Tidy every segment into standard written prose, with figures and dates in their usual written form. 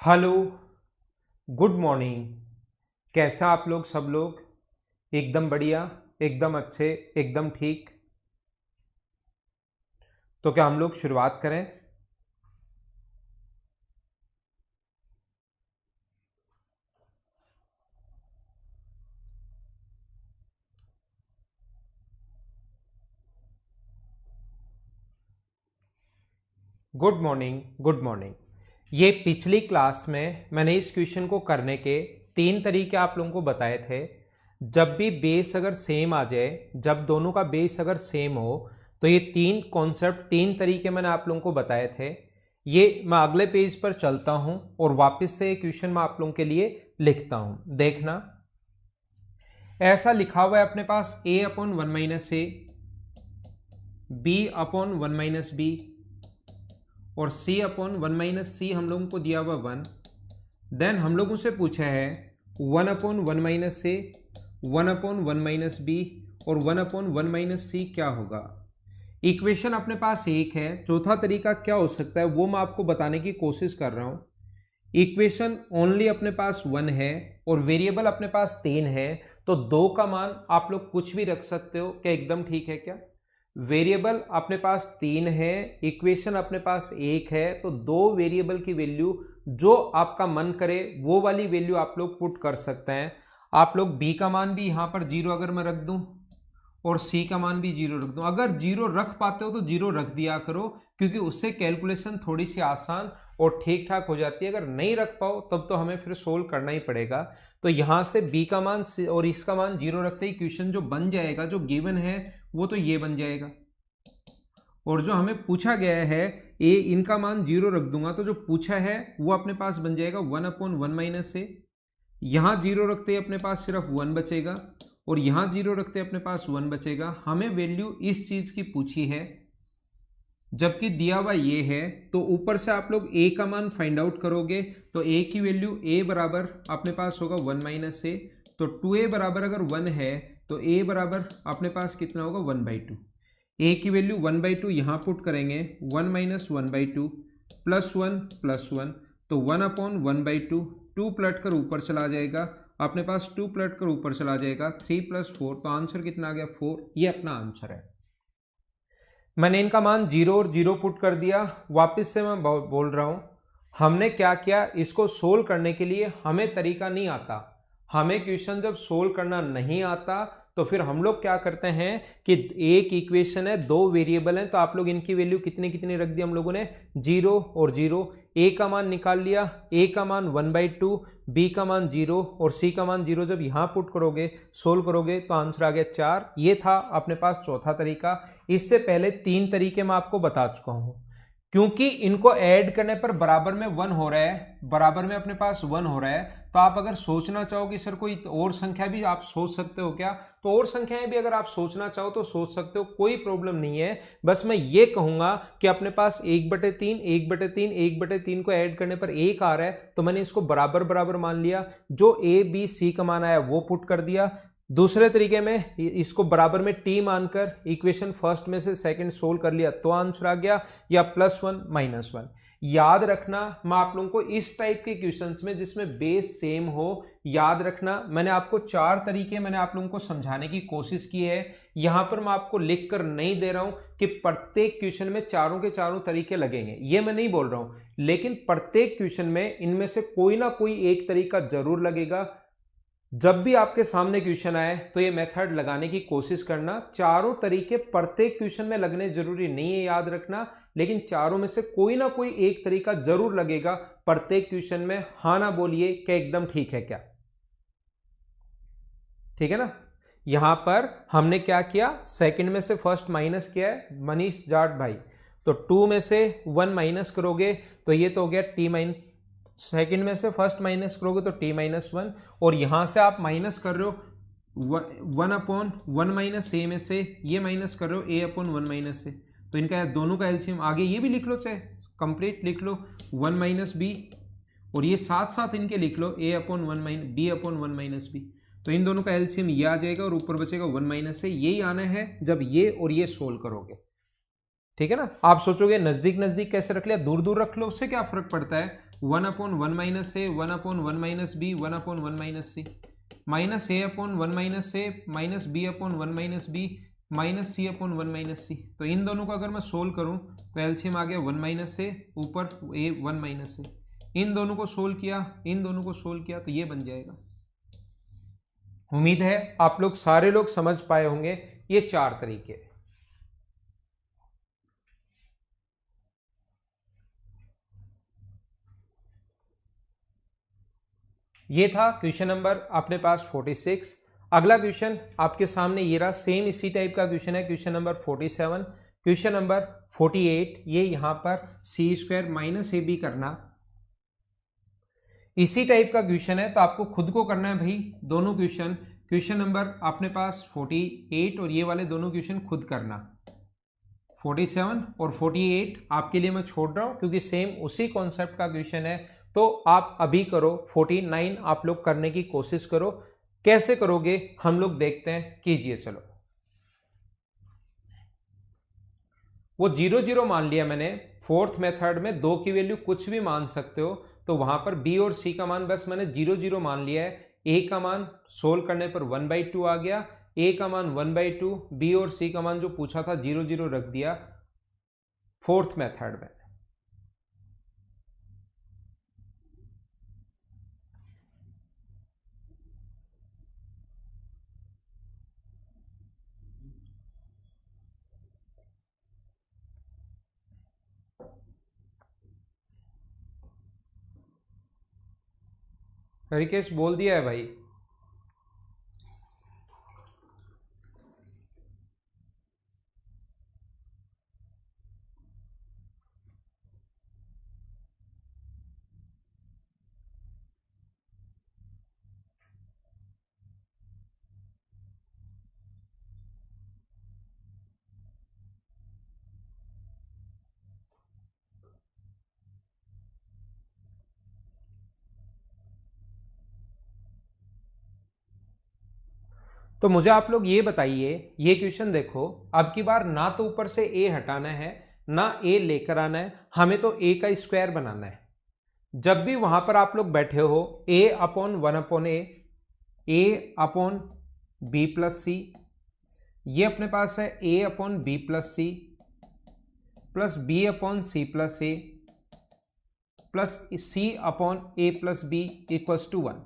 Hello, good morning. कैसा आप लोग सब लोग? एकदम बढ़िया, एकदम अच्छे, एकदम ठीक। तो क्या हम लोग शुरुआत करें? Good morning, good morning. ये पिछली क्लास में मैंने इस क्वेश्चन को करने के तीन तरीके आप लोगों को बताए थे। जब भी बेस अगर सेम आ जाए, जब दोनों का बेस अगर सेम हो, तो ये तीन कॉन्सेप्ट, तीन तरीके मैंने आप लोगों को बताए थे। ये मैं अगले पेज पर चलता हूं और वापस से ये क्वेश्चन मैं आप लोगों के लिए लिखता हूं। देखना, ऐसा लिखा हुआ है अपने पास a upon one minus A, B upon one minus B और c upon one minus C हम लोगों को दिया हुआ वन। देन हम लोगों से पूछा है one upon one minus A, one upon one minus B और one upon one minus C क्या होगा। इक्वेशन अपने पास एक है, चौथा तरीका क्या हो सकता है वो मैं आपको बताने की कोशिश कर रहा हूं। इक्वेशन ओनली अपने पास वन है और वेरिएबल अपने पास तीन है, तो दो का मान आप लोग कुछ भी रख सकते हो। क्या एकदम ठीक है क्या? वेरिएबल अपने पास तीन है, इक्वेशन अपने पास एक है, तो दो वेरिएबल की वैल्यू जो आपका मन करे वो वाली वैल्यू आप लोग पुट कर सकते हैं। आप लोग बी का मान भी यहां पर जीरो अगर मैं रख दूं और सी का मान भी जीरो रख दूं, अगर जीरो रख पाते हो तो जीरो रख दिया करो, क्योंकि उससे कैलकुलेशन थोड़ी सी आसान और ठीक ठाक हो जाती है। अगर नहीं रख पाओ तब तो हमें फिर सोल्व करना ही पड़ेगा। तो यहां से बी का मान और इसका मान जीरो रखते ही क्वेश्चन जो बन जाएगा, जो गिवन है वो तो ये बन जाएगा। और जो हमें पूछा गया है ए, इनका मान जीरो रख दूंगा तो जो पूछा है वो अपने पास बन जाएगा वन अपॉन वन माइनस ए। यहां जीरो रखते अपने पास सिर्फ वन बचेगा और यहां जीरो रखते अपने पास वन बचेगा। हमें वैल्यू इस चीज की पूछी है, जबकि दिया हुआ ये है। तो ऊपर से आप लोग a का मान फाइंड आउट करोगे तो a की वैल्यू a बराबर अपने पास होगा वन माइनस ए। तो 2a बराबर अगर वन है तो a बराबर अपने पास कितना होगा, वन बाई टू। ए की वैल्यू वन बाई टू यहाँ पुट करेंगे, one minus one by two plus one, तो one upon one by two. Two पलट कर ऊपर चला जाएगा, अपने पास टू पलट कर ऊपर चला जाएगा, थ्री प्लस फोर, तो आंसर कितना आ गया, फोर। ये अपना आंसर है। मैंने इनका मान जीरो और जीरो पुट कर दिया। वापस से मैं बोल रहा हूं, हमने क्या किया, इसको सोल्व करने के लिए हमें तरीका नहीं आता। हमें क्वेश्चन जब सोल्व करना नहीं आता तो फिर हम लोग क्या करते हैं कि एक इक्वेशन है, दो वेरिएबल हैं, तो आप लोग इनकी वैल्यू कितनी कितनी रख दी हम लोगों ने, जीरो और जीरो। ए का मान निकाल लिया, ए का मान वन बाई टू, बी का मान जीरो और सी का मान जीरो। जब यहां पुट करोगे, सोल्व करोगे तो आंसर आ गया चार। ये था अपने पास चौथा तरीका। इससे पहले तीन तरीके मैं आपको बता चुका हूं। क्योंकि इनको ऐड करने पर बराबर में वन हो रहा है, बराबर में अपने पास वन हो रहा है, तो आप अगर सोचना चाहो कि सर कोई और संख्या भी आप सोच सकते हो क्या, तो और संख्याएं भी अगर आप सोचना चाहो तो सोच सकते हो, कोई प्रॉब्लम नहीं है। बस मैं ये कहूंगा कि अपने पास एक बटे तीन, एक बटे तीन, एक बटे तीन को ऐड करने पर एक आ रहा है, तो मैंने इसको बराबर बराबर मान लिया। जो ए बी सी का मान आया वो पुट कर दिया। दूसरे तरीके में इसको बराबर में टी मानकर इक्वेशन फर्स्ट में से सेकंड सोल्व कर लिया तो आंसर आ गया, या प्लस वन माइनस वन। याद रखना, मैं आप लोगों को इस टाइप के क्वेश्चंस में जिसमें बेस सेम हो, याद रखना मैंने आपको चार तरीके मैंने आप लोगों को समझाने की कोशिश की है। यहां पर मैं आपको लिख कर नहीं दे रहा हूं कि प्रत्येक क्वेश्चन में चारों के चारों तरीके लगेंगे, ये मैं नहीं बोल रहा हूं, लेकिन प्रत्येक क्वेश्चन में इनमें से कोई ना कोई एक तरीका जरूर लगेगा। जब भी आपके सामने क्वेश्चन आए तो ये मेथड लगाने की कोशिश करना। चारों तरीके प्रत्येक क्वेश्चन में लगने जरूरी नहीं है, याद रखना, लेकिन चारों में से कोई ना कोई एक तरीका जरूर लगेगा प्रत्येक क्वेश्चन में। हाँ ना बोलिए, क्या एकदम ठीक है क्या? ठीक है ना? यहां पर हमने क्या किया, सेकंड में से फर्स्ट माइनस किया है मनीष जाट भाई, तो टू में से वन माइनस करोगे तो ये तो हो गया टी माइन, सेकंड में से फर्स्ट माइनस करोगे तो टी माइनस वन, और यहां से आप माइनस कर रहे हो वन अपॉन वन माइनस ए में से ये माइनस कर रहे हो ए अपॉन वन माइनस ए, तो इनका दोनों का एलसीएम आगे ये भी लिख लो, चाहे कंप्लीट लिख लो, वन माइनस बी, और ये साथ साथ इनके लिख लो A upon one minus B upon one minus B, तो इन दोनों का एलसीएम ये आ जाएगा और ऊपर बचेगा वन माइनस ए। यही आना है जब ये और ये सोल्व करोगे। ठीक है ना? आप सोचोगे नजदीक नजदीक कैसे रख लिया, दूर दूर रख लो, उससे क्या फर्क पड़ता है। 1 upon 1 minus A, 1 upon 1 minus B, 1 upon 1 minus C, minus A upon 1 minus A, minus B upon 1 minus B, minus C upon 1 minus C. तो इन दोनों को अगर मैं सोल्व करूं तो एलसीएम आ गया 1 माइनस ए, ऊपर ए 1 माइनस ए। इन दोनों को सोल्व किया, इन दोनों को सोल्व किया, तो ये बन जाएगा। उम्मीद है आप लोग सारे लोग समझ पाए होंगे ये 4 तरीके। ये था क्वेश्चन नंबर अपने पास 46। अगला क्वेश्चन आपके सामने ये रहा, सेम इसी टाइप का क्वेश्चन है, क्वेश्चन नंबर 47। क्वेश्चन नंबर 48 ये यहां पर सी स्क्वायर माइनस ए बी करना, इसी टाइप का क्वेश्चन है, तो आपको खुद को करना है भाई दोनों क्वेश्चन। क्वेश्चन नंबर अपने पास 48 और ये वाले दोनों क्वेश्चन खुद करना। 47 और 48 आपके लिए मैं छोड़ रहा हूं क्योंकि सेम उसी कॉन्सेप्ट का क्वेश्चन है, तो आप अभी करो। 49 आप लोग करने की कोशिश करो, कैसे करोगे हम लोग देखते हैं, कीजिए। चलो, वो 0 0 मान लिया मैंने। फोर्थ मेथड में 2 की वैल्यू कुछ भी मान सकते हो, तो वहां पर बी और सी का मान बस मैंने 0 0 मान लिया है। ए का मान सोल्व करने पर 1/2 आ गया, ए का मान 1/2, बी और सी का मान जो पूछा था 0 0 रख दिया फोर्थ मेथड में। हरिकेश बोल दिया है भाई। तो मुझे आप लोग ये बताइए, ये क्वेश्चन देखो, अब की बार ना तो ऊपर से ए हटाना है ना ए लेकर आना है, हमें तो ए का स्क्वायर बनाना है। जब भी वहां पर आप लोग बैठे हो, A upon 1 upon A upon B plus C, ये अपने पास है A upon B plus C plus B upon C plus A plus C upon A plus B equals to 1।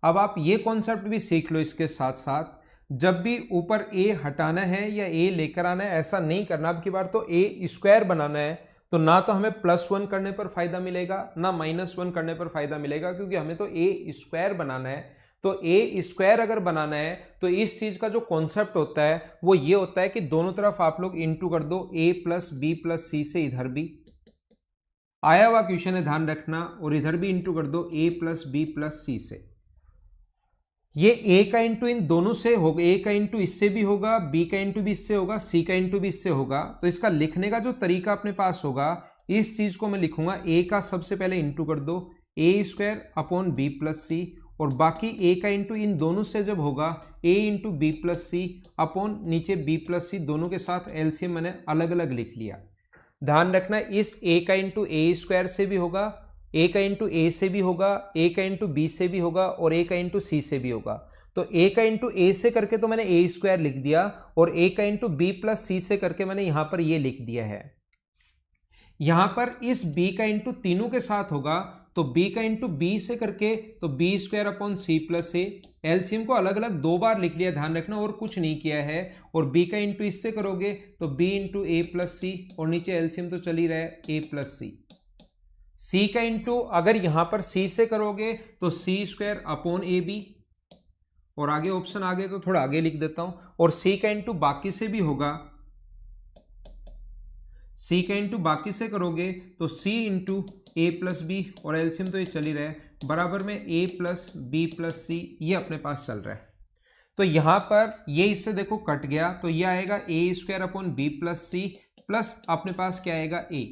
अब आप ये कॉन्सेप्ट भी सीख लो इसके साथ साथ, जब भी ऊपर ए हटाना है या ए लेकर आना है, ऐसा नहीं करना। अब की बार तो ए स्क्वायर बनाना है, तो ना तो हमें +1 करने पर फायदा मिलेगा ना -1 करने पर फायदा मिलेगा, क्योंकि हमें तो ए स्क्वायर बनाना है। तो ए स्क्वायर अगर बनाना है तो इस चीज का जो कॉन्सेप्ट होता है वो ये होता है कि दोनों तरफ आप लोग इंटू कर दो, a प्लस बी प्लस सी से इधर भी आया हुआ क्वेश्चन है, ध्यान रखना, और इधर भी इंटू कर दो a प्लस बी प्लस सी से। ये a का इंटू इन दोनों से होगा, a का इंटू इससे भी होगा, b का इंटू भी इससे होगा, c का इंटू भी इससे होगा। तो इसका लिखने का जो तरीका अपने पास होगा, इस चीज को मैं लिखूंगा, a का सबसे पहले इंटू कर दो a square upon B plus सी, और बाकी a का इंटू इन दोनों से जब होगा a into B plus C upon नीचे b प्लस सी, दोनों के साथ एलसीएम मैंने अलग अलग लिख लिया। ध्यान रखना, इस a का इंटू ए स्क्वायर से भी होगा, a का इंटू ए से भी होगा, a का इंटू बी से भी होगा, और a का इंटू सी से भी होगा। तो a का इंटू ए से करके तो मैंने ए स्क्वायर लिख दिया, और a का इंटू बी प्लस सी से करके मैंने यहां पर ये लिख दिया है। यहां पर इस b का इंटू तीनों के साथ होगा, तो b का इंटू बी से करके तो B square upon C plus A, LCM को अलग अलग 2 बार लिख लिया, ध्यान रखना, और कुछ नहीं किया है। और b का इंटू इससे करोगे तो b इंटू ए प्लस सी, और नीचे एलसीएम तो चल ही रहा है a प्लस सी। c का इंटू अगर यहां पर c से करोगे तो सी स्क्वायर अपॉन ए बी, और आगे ऑप्शन आगे तो थोड़ा आगे लिख देता हूं, और c का इंटू बाकी से भी होगा, c का इंटू बाकी से करोगे तो c इंटू ए प्लस बी, और एलसीएम तो ये चल ही रहा है, बराबर में a plus B plus C, ये अपने पास चल रहा है। तो यहां पर ये इससे देखो कट गया, तो ये आएगा A square upon B plus C plus अपने पास क्या आएगा a।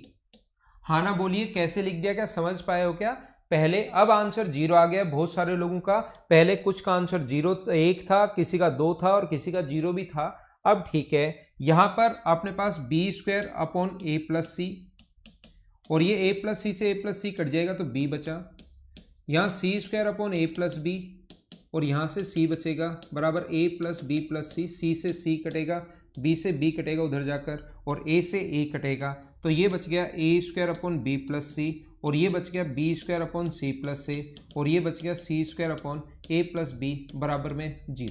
हाँ ना बोलिए, कैसे लिख दिया, क्या समझ पाए हो क्या पहले? अब आंसर 0 आ गया बहुत सारे लोगों का, पहले कुछ का आंसर 0 1 था, किसी का 2 था, और किसी का 0 भी था। अब ठीक है, यहां पर अपने पास B square upon A plus सी, और ये a प्लस सी से a प्लस सी कट जाएगा तो b बचा, यहाँ C square upon a plus B और यहाँ से c बचेगा बराबर a plus B plus C, c से c कटेगा, b से b कटेगा उधर जाकर और a से a कटेगा, तो ये बच गया a square upon B plus सी और ये बच गया B square upon C plus A और ये बच गया C square upon A plus B बराबर में 0।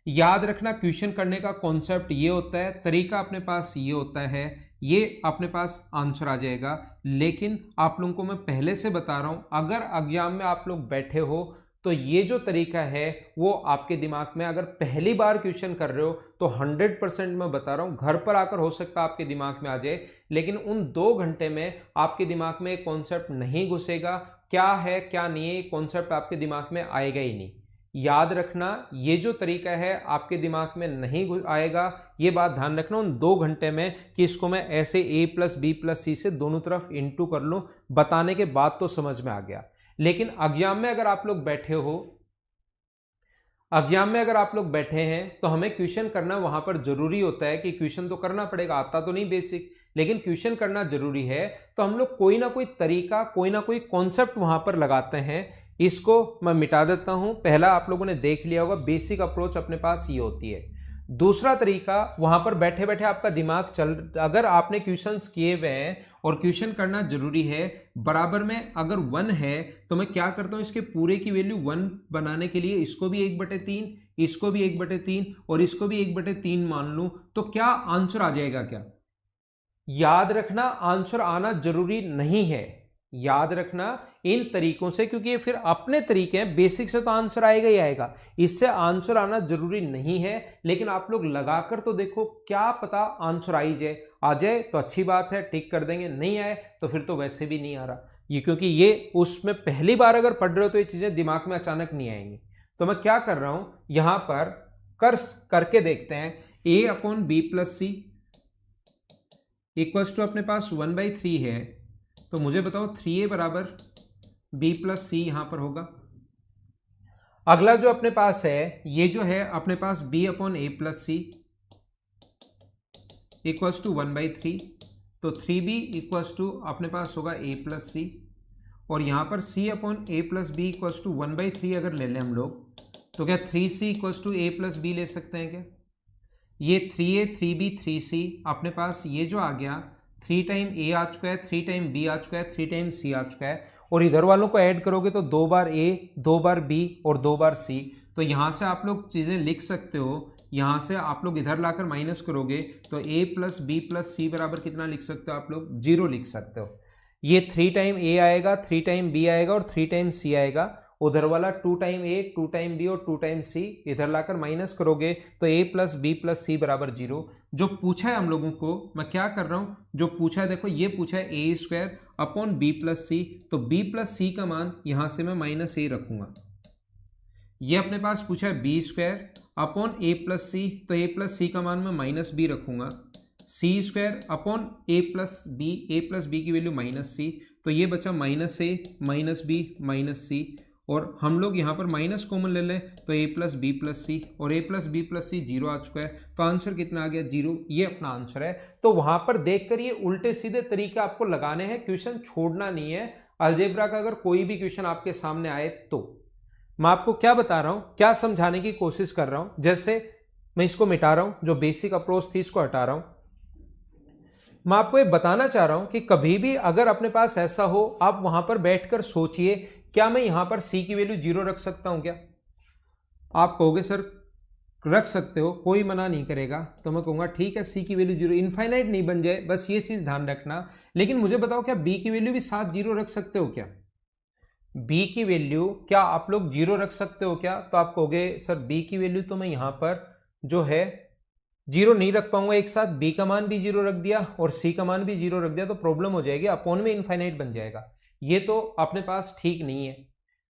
याद रखना क्वेश्चन करने का कॉन्सेप्ट ये होता है, तरीका अपने पास ये होता है, ये अपने पास आंसर आ जाएगा। लेकिन आप लोगों को मैं पहले से बता रहा हूं, अगर एग्जाम में आप लोग बैठे हो तो ये जो तरीका है वो आपके दिमाग में, अगर पहली बार क्वेश्चन कर रहे हो तो 100% मैं बता रहा हूँ घर पर आकर हो सकता है आपके दिमाग में आ जाए, लेकिन उन 2 घंटे में आपके दिमाग में एक कॉन्सेप्ट नहीं घुसेगा, क्या है क्या नहीं है कॉन्सेप्ट आपके दिमाग में आएगा ही नहीं। याद रखना ये जो तरीका है आपके दिमाग में नहीं आएगा, ये बात ध्यान रखना उन 2 घंटे में कि इसको मैं ऐसे a प्लस बी प्लस सी से दोनों तरफ इंटू कर लूँ, बताने के बाद तो समझ में आ गया। लेकिन एग्जाम में अगर आप लोग बैठे हो, एग्जाम में अगर आप लोग बैठे हैं तो हमें क्वेश्चन करना वहां पर जरूरी होता है कि क्वेश्चन तो करना पड़ेगा, आता तो नहीं बेसिक, लेकिन क्वेश्चन करना जरूरी है, तो हम लोग कोई ना कोई तरीका, कोई ना कोई कॉन्सेप्ट वहां पर लगाते हैं। इसको मैं मिटा देता हूं। पहला आप लोगों ने देख लिया होगा, बेसिक अप्रोच अपने पास ये होती है। दूसरा तरीका, वहां पर बैठे बैठे आपका दिमाग अगर आपने क्वेश्चंस किए हुए हैं और क्वेश्चन करना जरूरी है, बराबर में अगर 1 है तो मैं क्या करता हूं, इसके पूरे की वैल्यू 1 बनाने के लिए इसको भी 1/3, इसको भी 1/3 और इसको भी 1/3 मान लूं, तो क्या आंसर आ जाएगा क्या? याद रखना आंसर आना जरूरी नहीं है, याद रखना इन तरीकों से, क्योंकि ये फिर अपने तरीके हैं, बेसिक से तो आंसर आएगा ही आएगा, इससे आंसर आना जरूरी नहीं है। लेकिन आप लोग लगाकर तो देखो, क्या पता आंसर आ जाए तो अच्छी बात है, टिक कर देंगे, नहीं आए तो फिर तो वैसे भी नहीं आ रहा ये, क्योंकि ये उसमें पहली बार अगर पढ़ रहे हो तो ये चीजें दिमाग में अचानक नहीं आएंगी। तो मैं क्या कर रहा हूं, यहां पर करके देखते हैं। a upon B plus C equals to अपने पास 1/3 है, तो मुझे बताओ 3a बराबर b प्लस सी यहां पर होगा। अगला जो अपने पास है, ये जो है अपने पास b upon A plus C equals to 1/3, तो 3b इक्वल्स टू अपने पास होगा a प्लस सी, और यहां पर c upon A plus B equals to 1/3 अगर ले लें हम लोग, तो क्या 3c equals to a plus B ले सकते हैं क्या? ये 3a 3b 3c अपने पास ये जो आ गया 3 टाइम a आ चुका है, 3 टाइम b आ चुका है, 3 टाइम c आ चुका है, और इधर वालों को ऐड करोगे तो 2 बार a, 2 बार b और 2 बार c। तो यहां से आप लोग चीजें लिख सकते हो, यहां से आप लोग इधर लाकर माइनस करोगे तो a plus B plus C बराबर कितना लिख सकते हो आप लोग? 0 लिख सकते हो। ये 3 टाइम a आएगा, 3 टाइम b आएगा और 3 टाइम c आएगा, उधर वाला 2 टाइम a, 2 टाइम b और 2 टाइम c, इधर लाकर माइनस करोगे तो a plus B plus C बराबर 0। जो पूछा है हम लोगों को, मैं क्या कर रहा हूं, जो पूछा है देखो, ये पूछा है a square upon B plus C, तो b प्लस सी का मान यहां से मैं माइनस a रखूंगा। ये अपने पास पूछा है B square upon A plus C, तो ए प्लस सी का मान मैं माइनस बी रखूंगा। सी square upon A plus B की वैल्यू माइनस सी, तो ये बचा minus A minus B minus सी, और हम लोग यहाँ पर माइनस कॉमन ले लें तो a प्लस बी प्लस सी, और a प्लस बी प्लस सी 0 आ चुका है, तो आंसर कितना आ गया? 0। ये अपना आंसर है। तो वहां पर देखकर ये उल्टे सीधे तरीके आपको लगाने हैं, क्वेश्चन छोड़ना नहीं है। अलजेब्रा का अगर कोई भी क्वेश्चन आपके सामने आए तो मैं आपको क्या बता रहा हूं, क्या समझाने की कोशिश कर रहा हूं, जैसे मैं इसको मिटा रहा हूं, जो बेसिक अप्रोच थी इसको हटा रहा हूं। मैं आपको ये बताना चाह रहा हूं कि कभी भी अगर अपने पास ऐसा हो, आप वहां पर बैठकर सोचिए, क्या मैं यहां पर c की वैल्यू 0 रख सकता हूं क्या? आप कहोगे सर रख सकते हो, कोई मना नहीं करेगा, तो मैं कहूंगा ठीक है, c की वैल्यू 0, इनफाइनाइट नहीं बन जाए, बस ये चीज ध्यान रखना। लेकिन मुझे बताओ, क्या b की वैल्यू भी साथ 0 रख सकते हो क्या? b की वैल्यू क्या आप लोग 0 रख सकते हो क्या? तो आप कहोगे सर b की वैल्यू तो मैं यहां पर जो है 0 नहीं रख पाऊंगा, एक साथ b का मान भी 0 रख दिया और c का मान भी 0 रख दिया तो प्रॉब्लम हो जाएगी, अपॉन में इनफाइनाइट बन जाएगा। ये तो अपने पास ठीक नहीं है,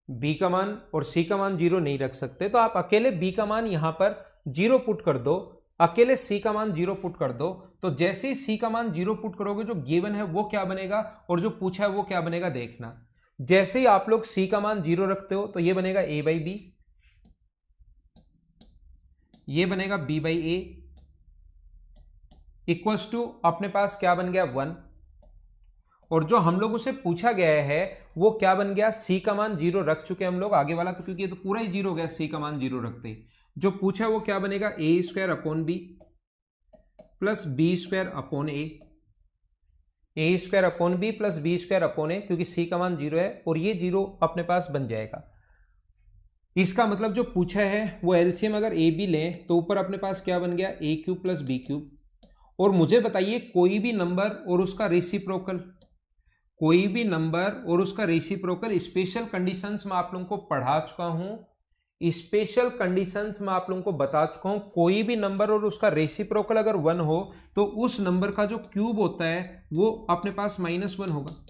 b का मान और c का मान 0 नहीं रख सकते, तो आप अकेले b का मान यहां पर 0 पुट कर दो, अकेले c का मान 0 पुट कर दो, तो जैसे ही c का मान 0 पुट करोगे, जो गिवन है वो क्या बनेगा और जो पूछा है वो क्या बनेगा देखना। जैसे ही आप लोग c का मान 0 रखते हो तो ये बनेगा a बाई बी, ये बनेगा b by A, equals to अपने पास क्या बन गया 1, और जो हम लोगों से पूछा गया है वो क्या बन गया, सी का मान 0 रख चुके हम लोग, आगे वाला तो क्योंकि ये तो पूरा ही 0 हो गया, सी का मान 0 रखते ही जो पूछा है वो क्या बनेगा, A square upon B plus B square upon A square upon B plus B square upon A, क्योंकि सी का मान 0 है और ये 0 अपने पास बन जाएगा। इसका मतलब जो पूछा है वो एलसीएम अगर ए बी लें तो ऊपर अपने पास क्या बन गया, ए क्यूब प्लस बी क्यूब। और मुझे बताइए कोई भी नंबर और उसका रेसिप्रोकल, कोई भी नंबर और उसका रेसिप्रोकल, स्पेशल कंडीशंस में आप लोगों को पढ़ा चुका हूं, स्पेशल कंडीशंस में आप लोगों को बता चुका हूं, कोई भी नंबर और उसका रेसिप्रोकल अगर 1 हो तो उस नंबर का जो क्यूब होता है वो अपने पास -1 होगा।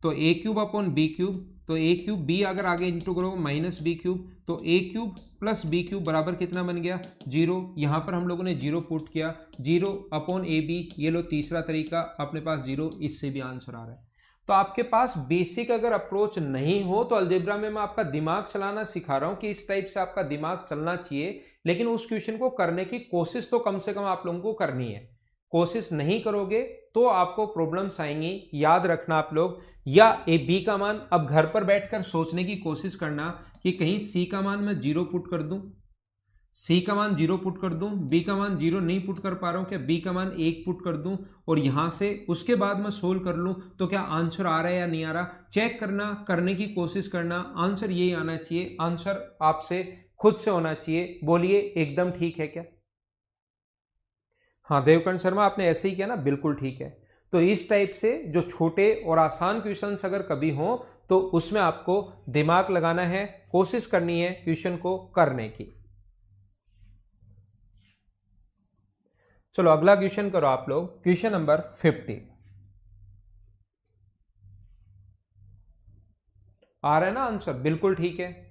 तो a cube upon B cube, तो ए क्यूब बी अगर आगे इंटू करो माइनस बी क्यूब, तो a cube plus B cube बराबर कितना बन गया, 0। यहां पर हम लोगों ने 0 पुट किया, 0 अपॉन ए बी, ये लो तीसरा तरीका अपने पास 0, इससे भी आंसर आ रहा है। तो आपके पास बेसिक अगर अप्रोच नहीं हो तो अलजेब्रा में मैं आपका दिमाग चलाना सिखा रहा हूं कि इस टाइप से आपका दिमाग चलना चाहिए, लेकिन उस क्वेश्चन को करने की कोशिश तो कम से कम आप लोगों को करनी है। कोशिश नहीं करोगे तो आपको प्रॉब्लम्स आएंगी, याद रखना आप लोग। या ए बी का मान अब घर पर बैठकर सोचने की कोशिश करना कि कहीं सी का मान मैं 0 पुट कर दूं, सी का मान 0 पुट कर दूं, बी का मान 0 नहीं पुट कर पा रहा हूं, क्या बी का मान 1 पुट कर दूं और यहां से उसके बाद मैं सोल्व कर लूं तो क्या आंसर आ रहा है या नहीं आ रहा, चेक करना, करने की कोशिश करना। आंसर यही आना चाहिए, आंसर आपसे खुद से होना चाहिए। बोलिए एकदम ठीक है क्या? हाँ देवकर्ण शर्मा आपने ऐसे ही किया ना, बिल्कुल ठीक है। तो इस टाइप से जो छोटे और आसान क्वेश्चंस अगर कभी हो तो उसमें आपको दिमाग लगाना है, कोशिश करनी है क्वेश्चन को करने की। चलो अगला क्वेश्चन करो आप लोग, क्वेश्चन नंबर 50। आ रहा है ना आंसर, बिल्कुल ठीक है।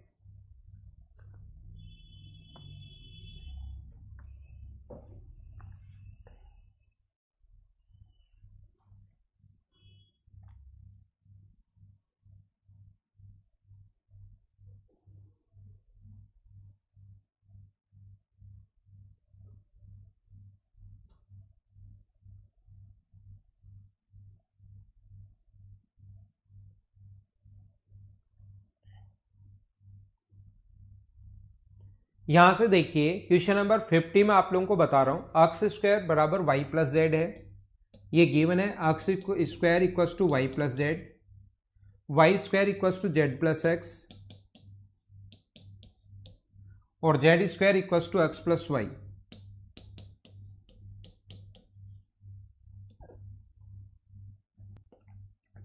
यहां से देखिए क्वेश्चन नंबर 50 में आप लोगों को बता रहा हूं एक्स स्क्वायर बराबर वाई प्लस जेड है, ये गिवन है। X square equals to Y plus Z, Y square equals to Z plus X और Z square equals to X plus Y.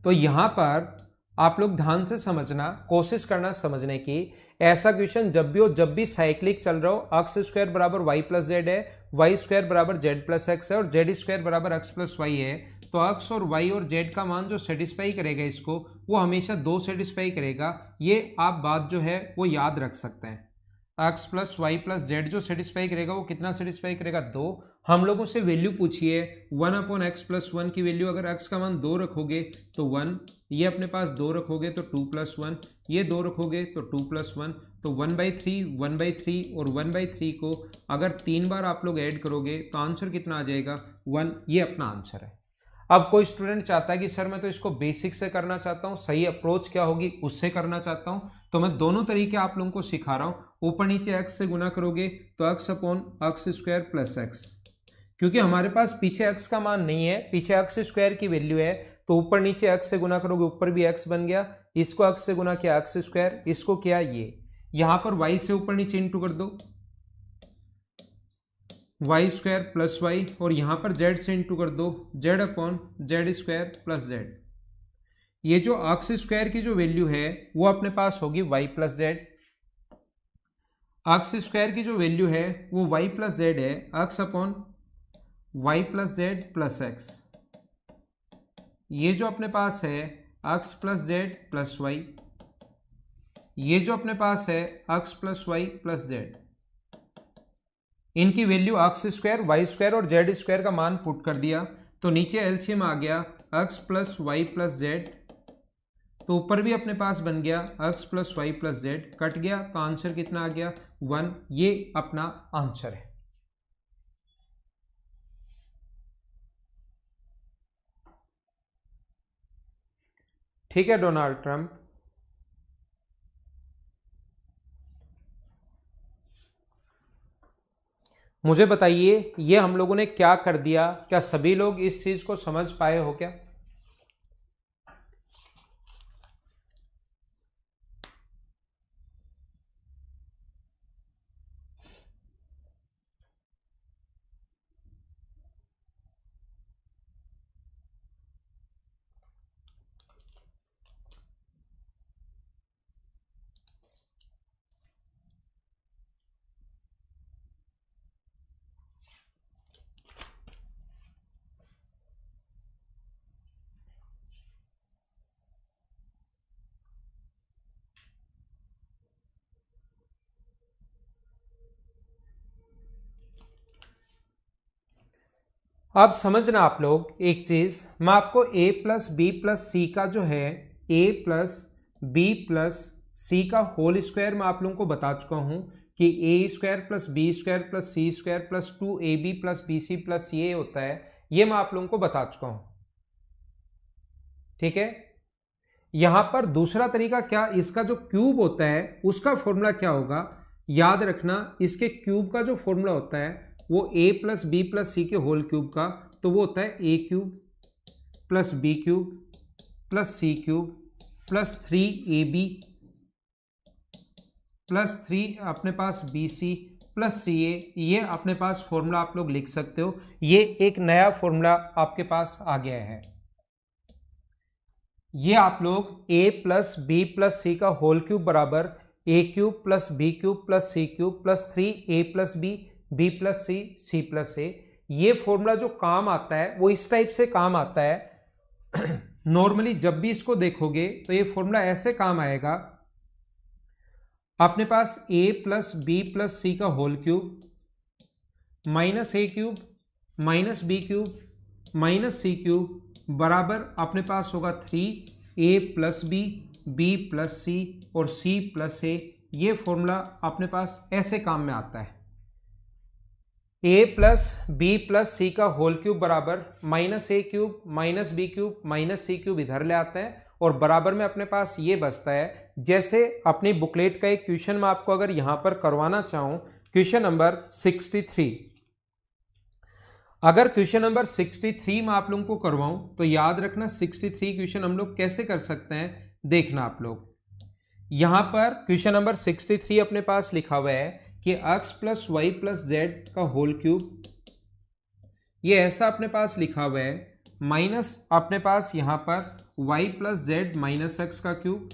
तो यहां पर आप लोग ध्यान से समझना, कोशिश करना समझने की। ऐसा क्वेश्चन जब भी हो, जब भी साइक्लिक चल रहा हो, एक्स स्क्वायर बराबर वाई प्लस जेड है, वाई स्क्वायर बराबर जेड प्लस एक्स है और जेड स्क्वायर बराबर एक्स प्लस वाई है, तो एक्स और वाई और जेड का मान जो सेटिस्फाई करेगा इसको, वो हमेशा 2 सेटिस्फाई करेगा। ये आप बात जो है वो याद रख सकते हैं। X plus Y plus Z जो सेटिस्फाई करेगा वो कितना सेटिस्फाई करेगा, 2। हम लोगों से वैल्यू पूछी है 1 अपॉन एक्स प्लस 1 की वैल्यू, अगर एक्स का मान 2 रखोगे तो 1, ये अपने पास 2 रखोगे तो 2 प्लस 1, ये 2 रखोगे तो 2 प्लस 1, तो 1/3 1/3 और 1/3 को अगर 3 बार आप लोग ऐड करोगे तो आंसर कितना आ जाएगा, 1। ये अपना आंसर है। अब कोई स्टूडेंट चाहता है कि सर मैं तो इसको बेसिक से करना चाहता हूं, सही अप्रोच क्या होगी उससे करना चाहता हूं, तो मैं दोनों तरीके आप लोगों को सिखा रहा हूं। ऊपर नीचे एक्स से गुना करोगे तो x upon x square plus x, क्योंकि हमारे पास पीछे एक्स का मान नहीं है, पीछे एक्स स्क्वायर की वैल्यू है, तो ऊपर नीचे एक्स से गुना करोगे, ऊपर भी एक्स बन गया, इसको एक्स से गुना किया एक्स स्क्वायर, इसको किया ये, यहां पर वाई से ऊपर नीचे इंटू कर दो, वाई स्क्वायर प्लस वाई, और यहां पर जेड से इंटू कर दो, Z upon Z square plus Z. ये जो एक्स स्क्वायर की जो वैल्यू है वो अपने पास होगी y plus z, x square की जो वैल्यू है वो वाई प्लस जेड है, x upon y plus z plus x. ये जो अपने पास है x plus z plus y, ये जो अपने पास है x plus Y plus z, इनकी value x square y square और जेड स्क्वायर का मान पुट कर दिया, तो नीचे एलसीएम आ गया X plus Y plus Z, तो ऊपर भी अपने पास बन गया X plus Y plus Z, cut गया तो आंसर कितना आ गया, 1। ये अपना आंसर है। ठीक है डोनाल्ड ट्रंप। मुझे बताइए ये हम लोगों ने क्या कर दिया, क्या सभी लोग इस चीज को समझ पाए हो क्या? अब समझना आप लोग एक चीज, मैं आपको a plus B plus c का जो है a plus B plus c का होल स्क्वायर मैं आप लोगों को बता चुका हूं कि a square plus B square plus c square plus 2ab plus b C plus ये होता है, ये मैं आप लोगों को बता चुका हूं। ठीक है, यहां पर दूसरा तरीका क्या, इसका जो क्यूब होता है उसका फॉर्मूला क्या होगा, याद रखना इसके क्यूब का जो फॉर्मूला होता है वो a plus B plus C के होल क्यूब का, तो वो होता है a cube plus B cube plus C cube plus 3ab plus 3 अपने पास bc प्लस सी ए, ये अपने पास फॉर्मूला आप लोग लिख सकते हो। ये एक नया फॉर्मूला आपके पास आ गया है। ये आप लोग a plus B plus c का होल क्यूब बराबर a cube plus B cube plus C cube plus 3a plus B plus C plus a, ये फॉर्मूला जो काम आता है वो इस टाइप से काम आता है। नॉर्मली जब भी इसको देखोगे तो ये फॉर्मूला ऐसे काम आएगा, अपने पास a plus B plus c का whole cube minus a cube minus b cube minus c cube बराबर अपने पास होगा 3a प्लस बी प्लस सी और सी प्लस ए। ये फॉर्मूला अपने पास ऐसे काम में आता है, a plus B plus c का होल क्यूब बराबर minus a cube minus b cube minus c cube इधर ले आते हैं और बराबर में अपने पास ये बचता है। जैसे अपनी बुकलेट का एक क्वेश्चन मैं आपको अगर यहां पर करवाना चाहूं, क्वेश्चन नंबर 63, अगर क्वेश्चन नंबर 63 में आप लोगों को करवाऊं तो याद रखना 63 क्वेश्चन हम लोग कैसे कर सकते हैं, देखना आप लोग। यहां पर क्वेश्चन नंबर 63 अपने पास लिखा हुआ है कि x plus Y plus Z का होल क्यूब, ये ऐसा अपने पास लिखा हुआ है, माइनस अपने पास यहां पर y plus Z minus x का क्यूब,